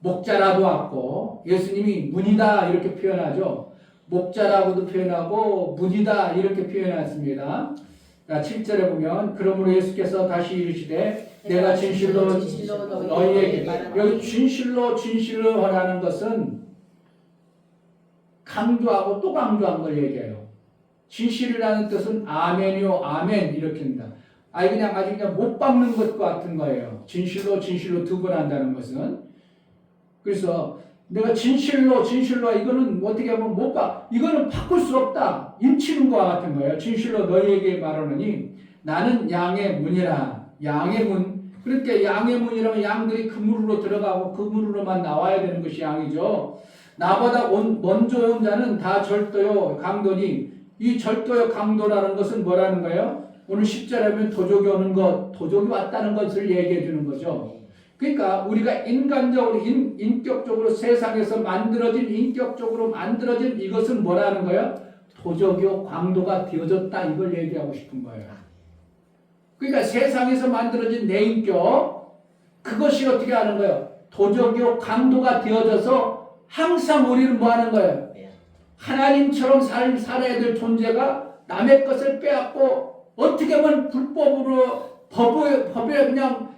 Speaker 1: 목자라도 왔고, 예수님이 문이다 이렇게 표현하죠. 목자라고도 표현하고 문이다 이렇게 표현했습니다. 자, 7절에 보면 그러므로 예수께서 다시 이르시되 내가 진실로 너희에게, 여기 진실로 하라는 것은 강조하고 또 강조한 걸 얘기해요. 진실이라는 뜻은 아멘이요 아멘 이렇게 합니다. 아주 그냥 못 박는 것 같은 거예요. 진실로 두 번 한다는 것은. 그래서 내가 진실로 이거는 어떻게 하면 못 봐. 이거는 바꿀 수 없다. 인치는 것과 같은 거예요. 진실로 너희에게 말하노니 나는 양의 문이라. 양의 문. 그러니까 양의 문이라면 양들이 그 문으로 들어가고 그 문으로만 나와야 되는 것이 양이죠. 나보다 먼저 온 자는 다 절도요 강도니, 이 절도요 강도라는 것은 뭐라는 거예요? 오늘 10절에 보면 도적이 오는 것, 도적이 왔다는 것을 얘기해 주는 거죠. 그러니까 우리가 인간적으로 인격적으로 세상에서 인격적으로 만들어진 이것은 뭐라는 거예요? 도적이요 강도가 되어졌다, 이걸 얘기하고 싶은 거예요. 그러니까 세상에서 만들어진 내 인격, 그것이 어떻게 하는 거예요? 도적이요 강도가 되어져서 항상 우리는 뭐 하는 거예요? 하나님처럼 살아야 될 존재가 남의 것을 빼앗고 어떻게 보면 불법으로 법에 그냥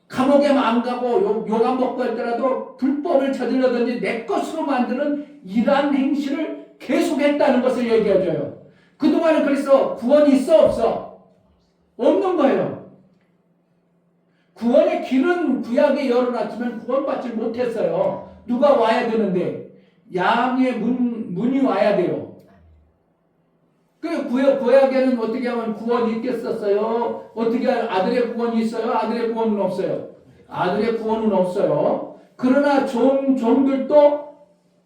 Speaker 1: 감옥에만 안 가고 욕 안 먹고 했더라도 불법을 저질러든지 내 것으로 만드는 이러한 행실을 계속했다는 것을 얘기해줘요. 그동안은 그래서 구원이 있어 없어? 없는 거예요. 구원의 길은 구약에 열어놨지만 구원받지 못했어요. 누가 와야 되는데 양의 문이 와야 돼요. 그 구약에는 어떻게 하면 구원이 있겠었어요? 어떻게 아들의 구원이 있어요? 아들의 구원은 없어요. 아들의 구원은 없어요. 그러나 종들도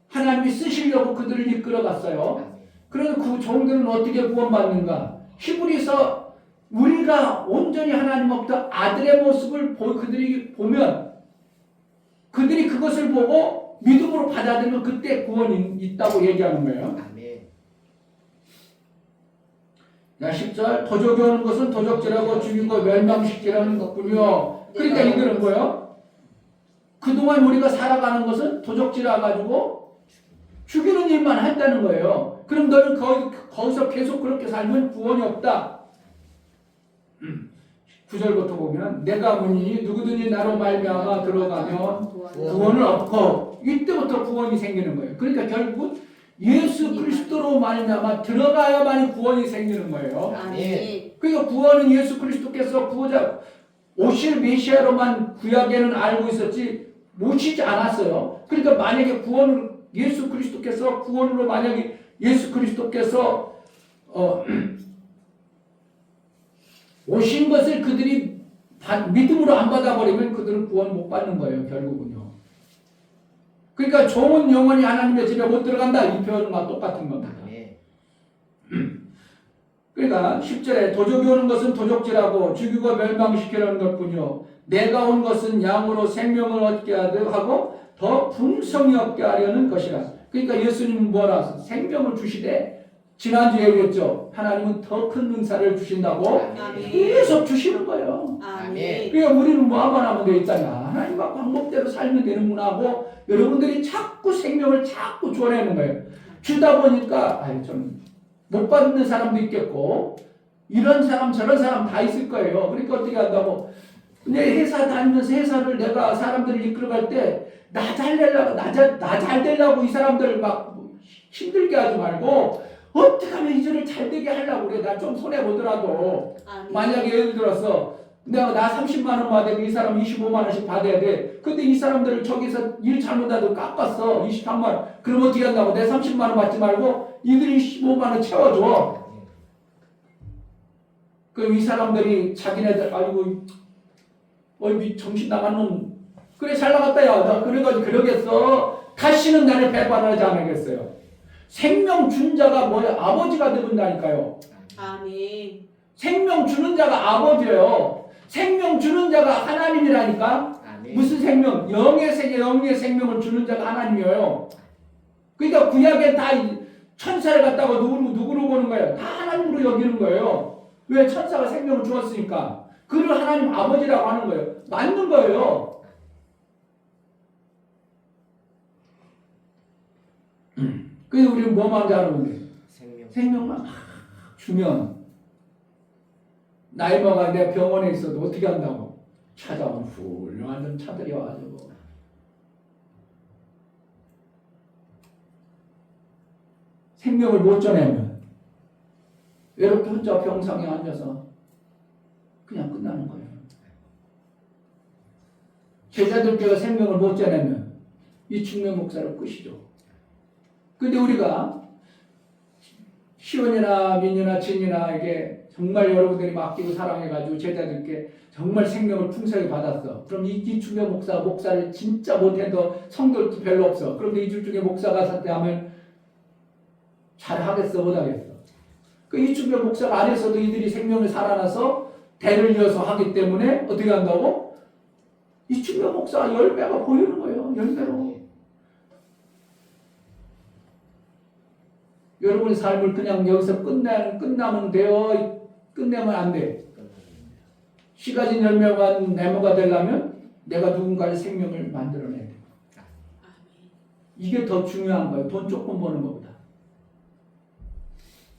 Speaker 1: 하나님이 쓰시려고 그들을 이끌어갔어요. 그래서 그 종들은 어떻게 구원받는가? 히브리서 우리가 온전히 하나님 없다 아들의 모습을 그들이 보면, 그들이 그것을 보고 믿음으로 받아들이면 그때 구원이 있다고 얘기하는 거예요. 자, 10절. 도적이 오는 것은 도적질하고 죽이고 멸망시키라는 것뿐이요. 그러니까 이거는 뭐예요? 그동안 우리가 살아가는 것은 도적질해가지고 죽이는 일만 했다는 거예요. 그럼 너는 거기서 계속 그렇게 살면 구원이 없다. 9절부터 보면 내가 문이니 누구든지 나로 말미암아 들어가면 구원을 얻고, 이때부터 구원이 생기는 거예요. 그러니까 결국 예수 그리스도로 말미암아 들어가야만이 구원이 생기는 거예요. 그러니까 구원은 예수 그리스도께서 구원자 오실 메시아로만 구약에는 알고 있었지 모시지 않았어요. 그러니까 만약에 구원을 예수 그리스도께서 구원으로 만약에 예수 그리스도께서 오신 것을 그들이 믿음으로 안 받아버리면 그들은 구원 못 받는 거예요. 결국은요. 그러니까 종은 영원히 하나님의 집에 못 들어간다, 이 표현과 똑같은 겁니다. 그러니까 10절에 도적이 오는 것은 도적질하고 죽이고 멸망시키려는 것뿐이요 내가 온 것은 양으로 생명을 얻게 하고 더 풍성히 얻게 하려는 것이라. 그러니까 예수님은 뭐라? 생명을 주시되, 지난주에 얘기했죠. 하나님은 더 큰 은사를 주신다고 계속 주시는 거예요. 그러니까 우리는 뭐하면 하면 되겠잖아. 하나님과 방법대로 살면 되는구나 하고 여러분들이 자꾸 생명을 자꾸 줘내는 거예요. 주다 보니까 좀 못 받는 사람도 있겠고 이런 사람 저런 사람 다 있을 거예요. 그러니까 어떻게 한다고? 내 회사 다니면서 회사를 내가 사람들을 이끌어갈 때 나 잘 되려고 나 잘 되려고 이 사람들 막 힘들게 하지 말고 어떻게 하면 이 일을 잘 되게 하려고 그래. 나 좀 손해 보더라도
Speaker 2: 아멘.
Speaker 1: 만약에 예를 들어서 내가 나 30만 원 받아야 돼. 이 사람 25만 원씩 받아야 돼. 근데 이 사람들을 저기서 일 잘못하도 깎았어. 23만 원. 그럼 어떻게 한다고? 내 30만 원 받지 말고 이들이 15만 원 채워줘. 그럼 이 사람들이 자기네들 아이고 어이 정신 나간 놈 그래 잘 나갔다 야 나 그래가지고 그러겠어. 다시는 나를 배반하지 않겠어요. 생명 준 자가 뭐야? 아버지가 되는다니까요.
Speaker 2: 아멘.
Speaker 1: 생명 주는 자가 아버지예요. 생명 주는 자가 하나님이라니까.
Speaker 4: 아멘.
Speaker 1: 무슨 생명? 영의 세계 영의 생명을 주는 자가 하나님이에요. 그러니까 구약에 다 천사를 갖다가 누구로 보는 거예요? 다 하나님으로 여기는 거예요. 왜? 천사가 생명을 주었으니까. 그를 하나님 아버지라고 하는 거예요. 맞는 거예요. 그래서 우리는 뭐만 잘하면 돼? 생명만 막 주면 나이 먹어 내가 병원에 있어도 어떻게 한다고? 찾아온 훌륭한 차들이 와가지고 생명을 못 전하면 외롭게 혼자 병상에 앉아서 그냥 끝나는 거예요. 제자들께서 생명을 못 전하면 이 중매 목사를 끝이죠. 근데 우리가 시온이나 민유나 진이나에게 정말 여러분들이 맡기고 사랑해가지고 제자들께 정말 생명을 풍성히 받았어. 그럼 이 중에 목사를 진짜 못해도 성도도 별로 없어. 그런데 이 줄 중에 목사가 하면 잘하겠어 못하겠어. 이 중에 목사가 안에서도 이들이 생명을 살아나서 대를 이어서 하기 때문에 어떻게 한다고? 이 중에 목사가 10배가 보이는 거예요. 10배로. 여러분의 삶을 그냥 여기서 끝나면 돼요. 끝내면 안 돼. 씨 가진 열매가 네모가 되려면 내가 누군가의 생명을 만들어내야 돼. 이게 더 중요한 거예요. 돈 조금 버는 것보다.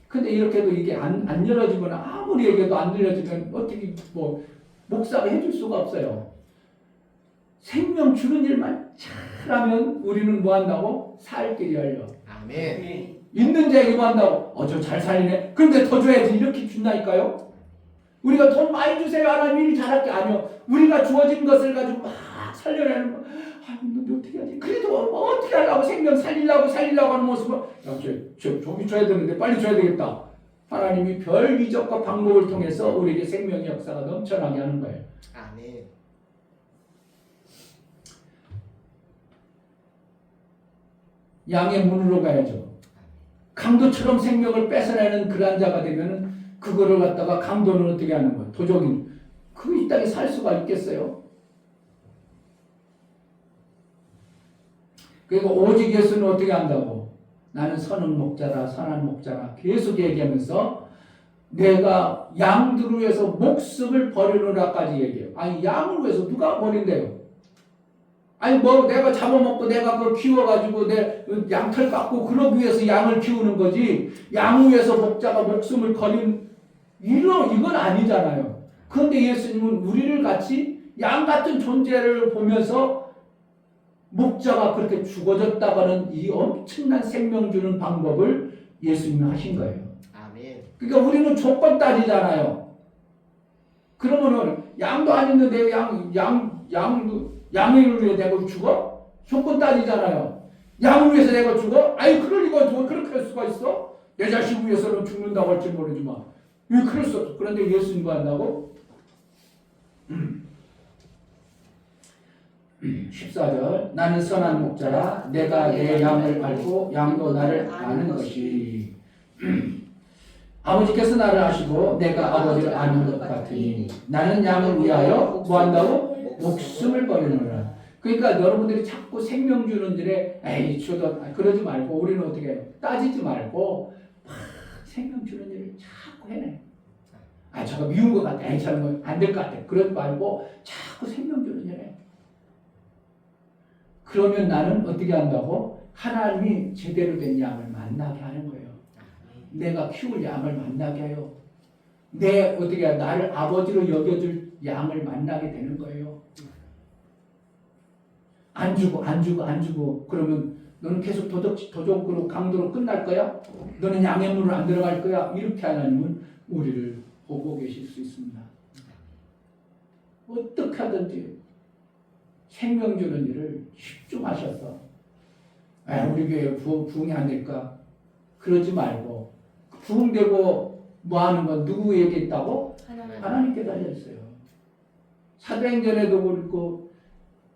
Speaker 1: 근데 이렇게 해도 이게 안 열어지거나 아무리 얘기해도 안 들려지면 어떻게 목사가 해줄 수가 없어요. 생명 주는 일만 잘하면 우리는 뭐 한다고? 살 길이 열려.
Speaker 4: 아멘.
Speaker 1: 있는 자에게 뭐 한다고? 저 잘 살리네. 그런데 더 줘야지. 이렇게 준다니까요. 우리가 돈 많이 주세요. 하나님 일 잘할게. 아니요. 우리가 주어진 것을 가지고 막 살려내는 거. 너 어떻게 하지? 그래도 어떻게 하려고 생명 살리려고 하는 모습은 저기 줘야 되는데 빨리 줘야 되겠다. 하나님이 별 이적과 방법을 통해서 우리에게 생명의 역사가 넘쳐나게 하는 거예요.
Speaker 4: 아멘.
Speaker 1: 양의 문으로 가야죠. 강도처럼 생명을 뺏어내는 그러한 자가 되면은 그거를 갖다가 강도는 어떻게 하는 거예요? 도적인. 그 이 땅에 살 수가 있겠어요? 그리고 오직 예수는 어떻게 한다고? 나는 선한 목자라 계속 얘기하면서 내가 양들을 위해서 목숨을 버리노라까지 얘기해요. 아니 양을 위해서 누가 버린대요? 아니 내가 잡아먹고 내가 그걸 키워가지고 내 양털 깎고 그러기 위해서 양을 키우는 거지 양을 위해서 목자가 목숨을 거린 이건 아니잖아요. 그런데 예수님은 우리를 같이 양 같은 존재를 보면서 목자가 그렇게 죽어졌다가는 이 엄청난 생명 주는 방법을 예수님이 하신 거예요.
Speaker 4: 아멘.
Speaker 1: 그러니까 우리는 조건 따지잖아요. 그러면은 양도 아닌데 양을 위해 내가 죽어? 조건 따지잖아요. 양을 위해서 내가 죽어? 아니 그럴 리가 뭐 그렇게 할 수가 있어? 내 자식 위해서는 죽는다고 할지 모르지만 왜 그럴 수 없어? 그런데 예수님 뭐 한다고? 14절 나는 선한 목자라 내가 내 양을 알고 양도 나를 아는 것이 아버지께서 나를 아시고 내가 아버지를 아는 것 같으니 나는 양을 위하여 뭐 한다고? 목숨을 버리노라. 그러니까 여러분들이 자꾸 생명 주는 일에 에이 줘도 그러지 말고 우리는 어떻게 해요? 따지지 말고 막 생명 주는 일을 자꾸 해내. 저거 미운 것 같아. 저거 안 될 것 같아. 그러지 말고 자꾸 생명 주는 일 해. 그러면 나는 어떻게 한다고? 하나님이 제대로 된 양을 만나게 하는 거예요. 내가 키울 양을 만나게 해요. 나를 아버지로 양을 만나게 되는 거예요. 안 주고 그러면 너는 계속 도적으로 강도로 끝날 거야? 너는 양의 문으로 안 들어갈 거야? 이렇게 하나님은 우리를 보고 계실 수 있습니다. 어떻게 하든지 생명 주는 일을 집중하셔서 우리 교회 부흥이 안 될까? 그러지 말고 부흥되고 뭐 하는 건 누구에게 있다고? 하나님께 달려있어요. 사도행전에도 그렇고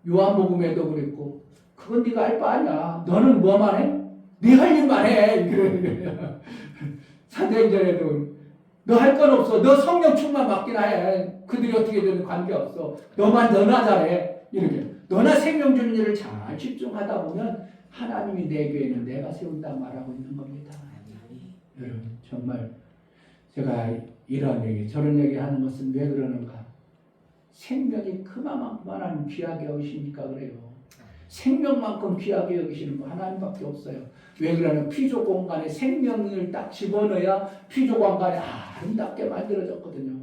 Speaker 1: 요한복음에도 그랬고 그건 네가 할 바 아니야. 너는 뭐만 해? 네 할 일만 해. 그러는 거예요. 사도행전에도 너 할 건 없어. 너 성령 충만 맡기나 해. 그들이 어떻게 되든 관계없어. 너나 잘해. 이렇게. 너나 생명 주는 일을 잘 집중하다 보면 하나님이 내 교회는 내가 세운다 말하고 있는 겁니다. 여러분 정말 제가 이런 얘기 저런 얘기 하는 것은 왜 그러는가? 생명이 그만큼 하나님 귀하게 여기시니까 그래요. 생명만큼 귀하게 여기시는 거 하나님밖에 없어요. 왜 그러냐면 피조 공간에 생명을 딱 집어넣어야 피조 공간이 아름답게 만들어졌거든요.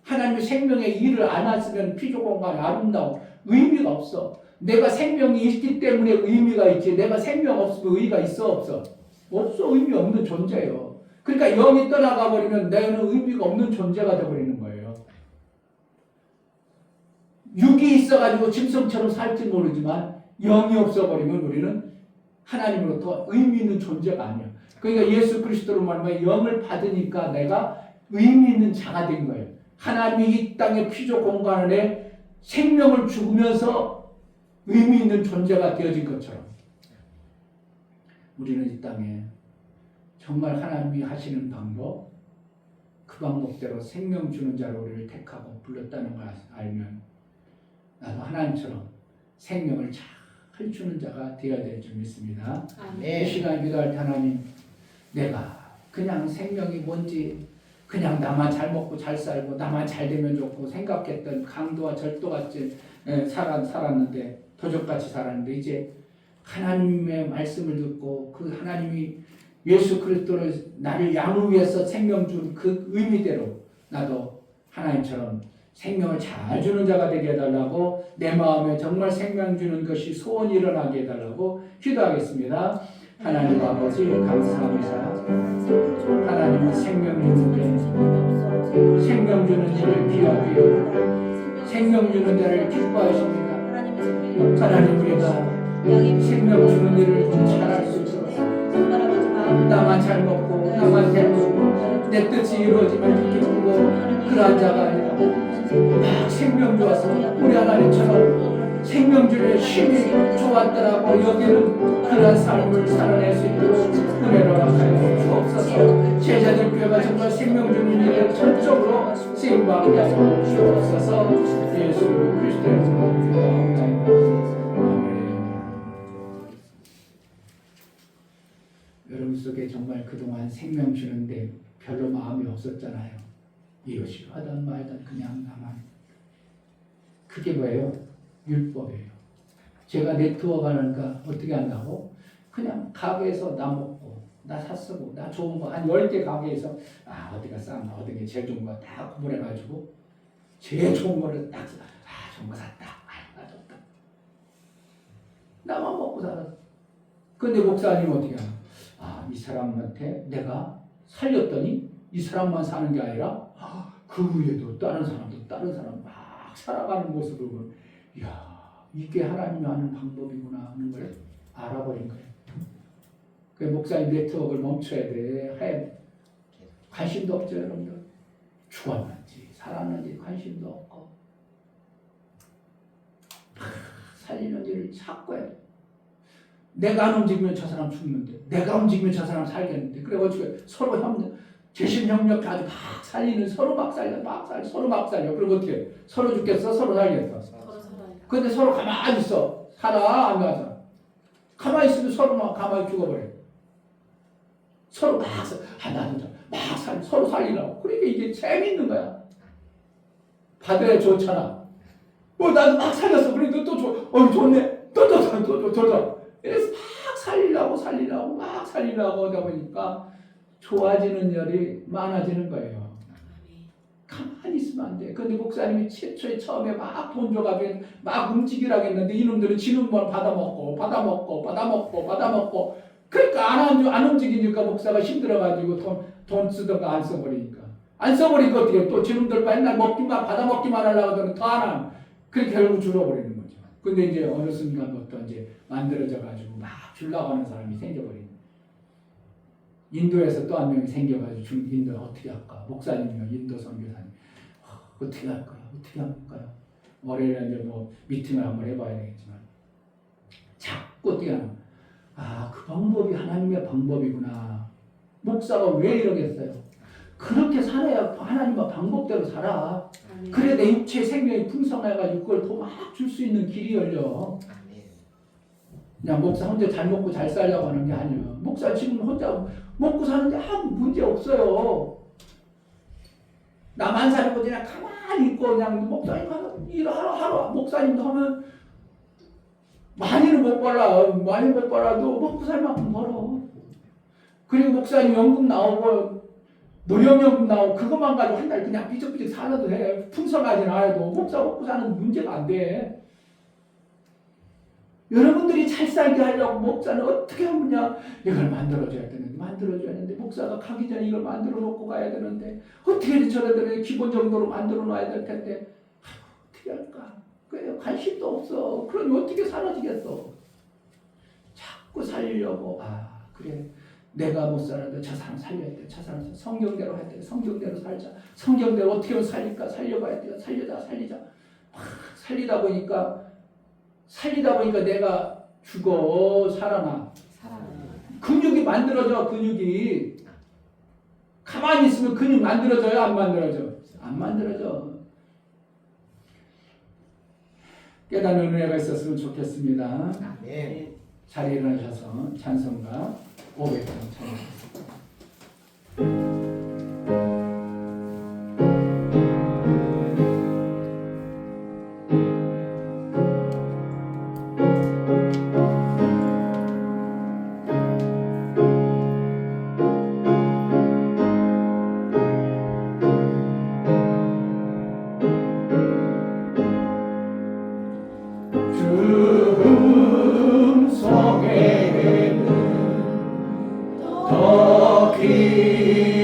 Speaker 1: 하나님이 생명의 일을 안 했으면 피조 공간이 아름다워 의미가 없어. 내가 생명이 있기 때문에 의미가 있지. 내가 생명 없으면 의미가 있어 없어? 없어. 의미 없는 존재예요. 그러니까 영이 떠나가 버리면 내는 의미가 없는 존재가 되어버리는 거예요. 육이 있어가지고 짐승처럼 살지 모르지만 영이 없어버리면 우리는 하나님으로부터 의미 있는 존재가 아니야. 그러니까 예수 그리스도로 말하면 영을 받으니까 내가 의미 있는 자가 된 거예요. 하나님이 이 땅의 피조 공간 안에 생명을 주면서 의미 있는 존재가 되어진 것처럼 우리는 이 땅에 정말 하나님이 하시는 방법, 그 방법대로 생명 주는 자로 우리를 택하고 불렀다는 걸 알면 나도 하나님처럼 생명을 잘 주는 자가 되어야 될 줄 믿습니다. 이 시간 기도할 때 하나님, 내가 그냥 생명이 뭔지 그냥 나만 잘 먹고 잘 살고 나만 잘 되면 좋고 생각했던 강도와 절도같이 살았는데 도적같이 살았는데 이제 하나님의 말씀을 듣고 그 하나님이 예수 그리스도를 나를 양을 위해서 생명 준 그 의미대로 나도 하나님처럼 생명을 잘 주는 자가 되게 해달라고 내 마음에 정말 생명 주는 것이 소원이 일어나게 해달라고 기도하겠습니다. 하나님 아버지 감사합니다. 하나님은 생명 주는 자, 생명 주는 자를 귀하게 여기고 생명 주는 자를 기뻐하십니다. 하나님 우리가 생명 주는 일을 잘할 수 있도록 나만 잘 먹고 나만 잘 먹고 내 뜻이 이루어지면 기쁘고 그러한 자가 아니라 막 생명 주어서 우리 하나님처럼 생명 주는 힘이 좋았더라고 여기는 그러한 삶을 살아낼 수 있도록 은혜로 하여 주옵소서. 제자들 교회가 정말 생명 주는 일을 전적으로 쓰임받게 하여 주옵소서. 예수 그리스도의 이름으로 기도합니다. 여러분 속에 정말 그동안 생명 주는데 별로 마음이 없었잖아요. 이것이 하든 말든 그냥 나만. 그게 뭐예요? 율법이에요. 제가 네트워크 하니까 어떻게 한다고? 그냥 가게에서 나 먹고 나 샀쓰고 나 좋은 거 한 10개 가게에서 어디가 싼가 어디가 제일 좋은 거 다 구분해가지고 제일 좋은 거를 딱 좋은 거 샀다. 나 좋다. 나만 먹고 살았어. 근데 목사님 어떻게 하나? 이 사람한테 내가 살렸더니 이 사람만 사는 게 아니라 그 위에도 다른 사람 막 살아가는 모습을 보면 이야 이게 하나님이 하는 방법이구나 하는 걸 알아버린 거예요. 그 목사님 네트워크를 멈춰야 돼. 관심도 없죠 여러분들. 죽었는지 살았는지 관심도 없고 살리는 일을 자꾸 해. 내가 안 움직이면 저 사람 죽는데 내가 움직이면 저 사람 살겠는데 그래가지고 서로 재심협력 가지고 막 살리는 서로 막 살려 서로 막 살려. 그리고 어떻게 해? 서로 죽겠어? 서로 살겠어?
Speaker 2: 서로 살아요.
Speaker 1: 근데 서로 가만히 있어. 살아 안 가서 가만히 있으면 서로 막 가만히 죽어버려. 서로 막 나도 막 서로 살리라고. 그러니까 이게 재밌는 거야. 받아야 좋잖아. 나도 막 살렸어. 그러니까 또 좋네. 또 그래서 막 살리려고 하다 보니까 좋아지는 일이 많아지는 거예요. 가만히 있으면 안 돼. 근데 목사님이 최초에 처음에 막 돈 줘가지고 막 움직이라고 했는데 이놈들은 지는 뭘 받아먹고 그러니까 안 움직이니까 목사가 힘들어가지고 돈 쓰던가 안 써버리니까. 안 써버리니까 어떻게 또 지놈들 맨날 받아먹기만 하려고 하더니 더 안 하면 그렇게 결국 줄어버리는 거죠. 근데 이제 어느 순간부터 이제 만들어져가지고 막 주려고 하는 사람이 생겨버리는 거예요. 인도에서 또 한 명이 생겨가지고 인도 어떻게 할까? 목사님이요, 인도 선교사님. 어떻게 할까요? 어떻게 할까요? 월요일에 이제 뭐 미팅을 한번 해봐야 되겠지만 자꾸 어떻게 하나? 그 방법이 하나님의 방법이구나. 목사가 왜 이러겠어요? 그렇게 살아야 하나님의 방법대로 살아. 그래 내 육체의 생명이 풍성해가지고 그걸 더 막 줄 수 있는 길이 열려. 그냥 목사 혼자 잘 먹고 잘 살려고 하는 게 아니야. 목사 지금 혼자 먹고 사는데 아무 문제 없어요. 나만 살고 그냥 가만히 있고 그냥 목사님 가서 일하러 목사님도 하면 많이는 못 벌어도 먹고 살 만큼 벌어. 그리고 목사님 연금 나오고 노령연금 나오고 그것만 가지고 한 달 그냥 삐쩍삐쩍 살아도 해. 풍성하진 않아도 목사 먹고 사는 문제가 안 돼. 여러분들이 잘 살게 하려고 목사는 어떻게 하느냐? 이걸 만들어줘야 되는데 목사가 가기 전에 이걸 만들어 놓고 가야 되는데 어떻게 저러더니 기본 정도로 만들어 놔야 될 텐데 어떻게 할까? 그래 관심도 없어. 그러니 어떻게 사라지겠어? 자꾸 살리려고 그래 내가 못 살아도 저 사람 살려야 돼. 저 사람 성경대로 해야 돼. 성경대로 살자. 성경대로 어떻게 하면 살릴까? 살려봐야 돼. 살리자. 살리다 보니까 내가 죽어 살아나. 근육이 만들어져. 근육이 가만히 있으면 근육 만들어져요? 안 만들어져? 안 만들어져. 깨닫는 은혜가 있었으면 좋겠습니다. 자리에 일어나셔서 찬송가 500번 찬양하겠습니다. 더 깊이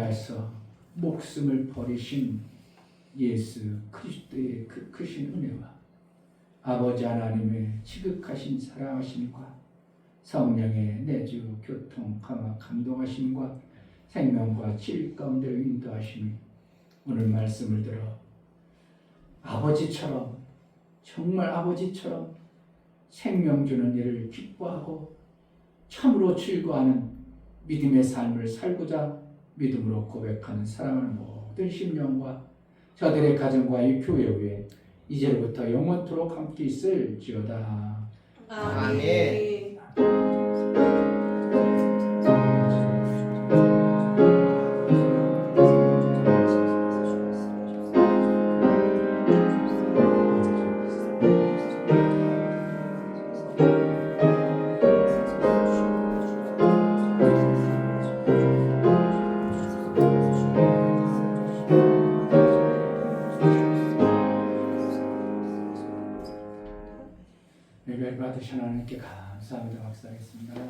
Speaker 1: 위하여서 목숨을 버리신 예수 그리스도의 그 크신 은혜와 아버지 하나님의 지극하신 사랑하심과 성령의 내주 교통 강화 감동하심과 생명과 진리 가운데 인도하심이 오늘 말씀을 들어 아버지처럼 정말 아버지처럼 생명 주는 일을 기뻐하고 참으로 즐거워하는 믿음의 삶을 살고자 믿음으로 고백하는 사랑하는 모든 심령과 저들의 가정과 이 교회 위에 이제부터 영원토록 함께 있을지어다.
Speaker 4: 아멘.
Speaker 1: 예배를 받으신 하나님께 감사합니다. 박수하겠습니다.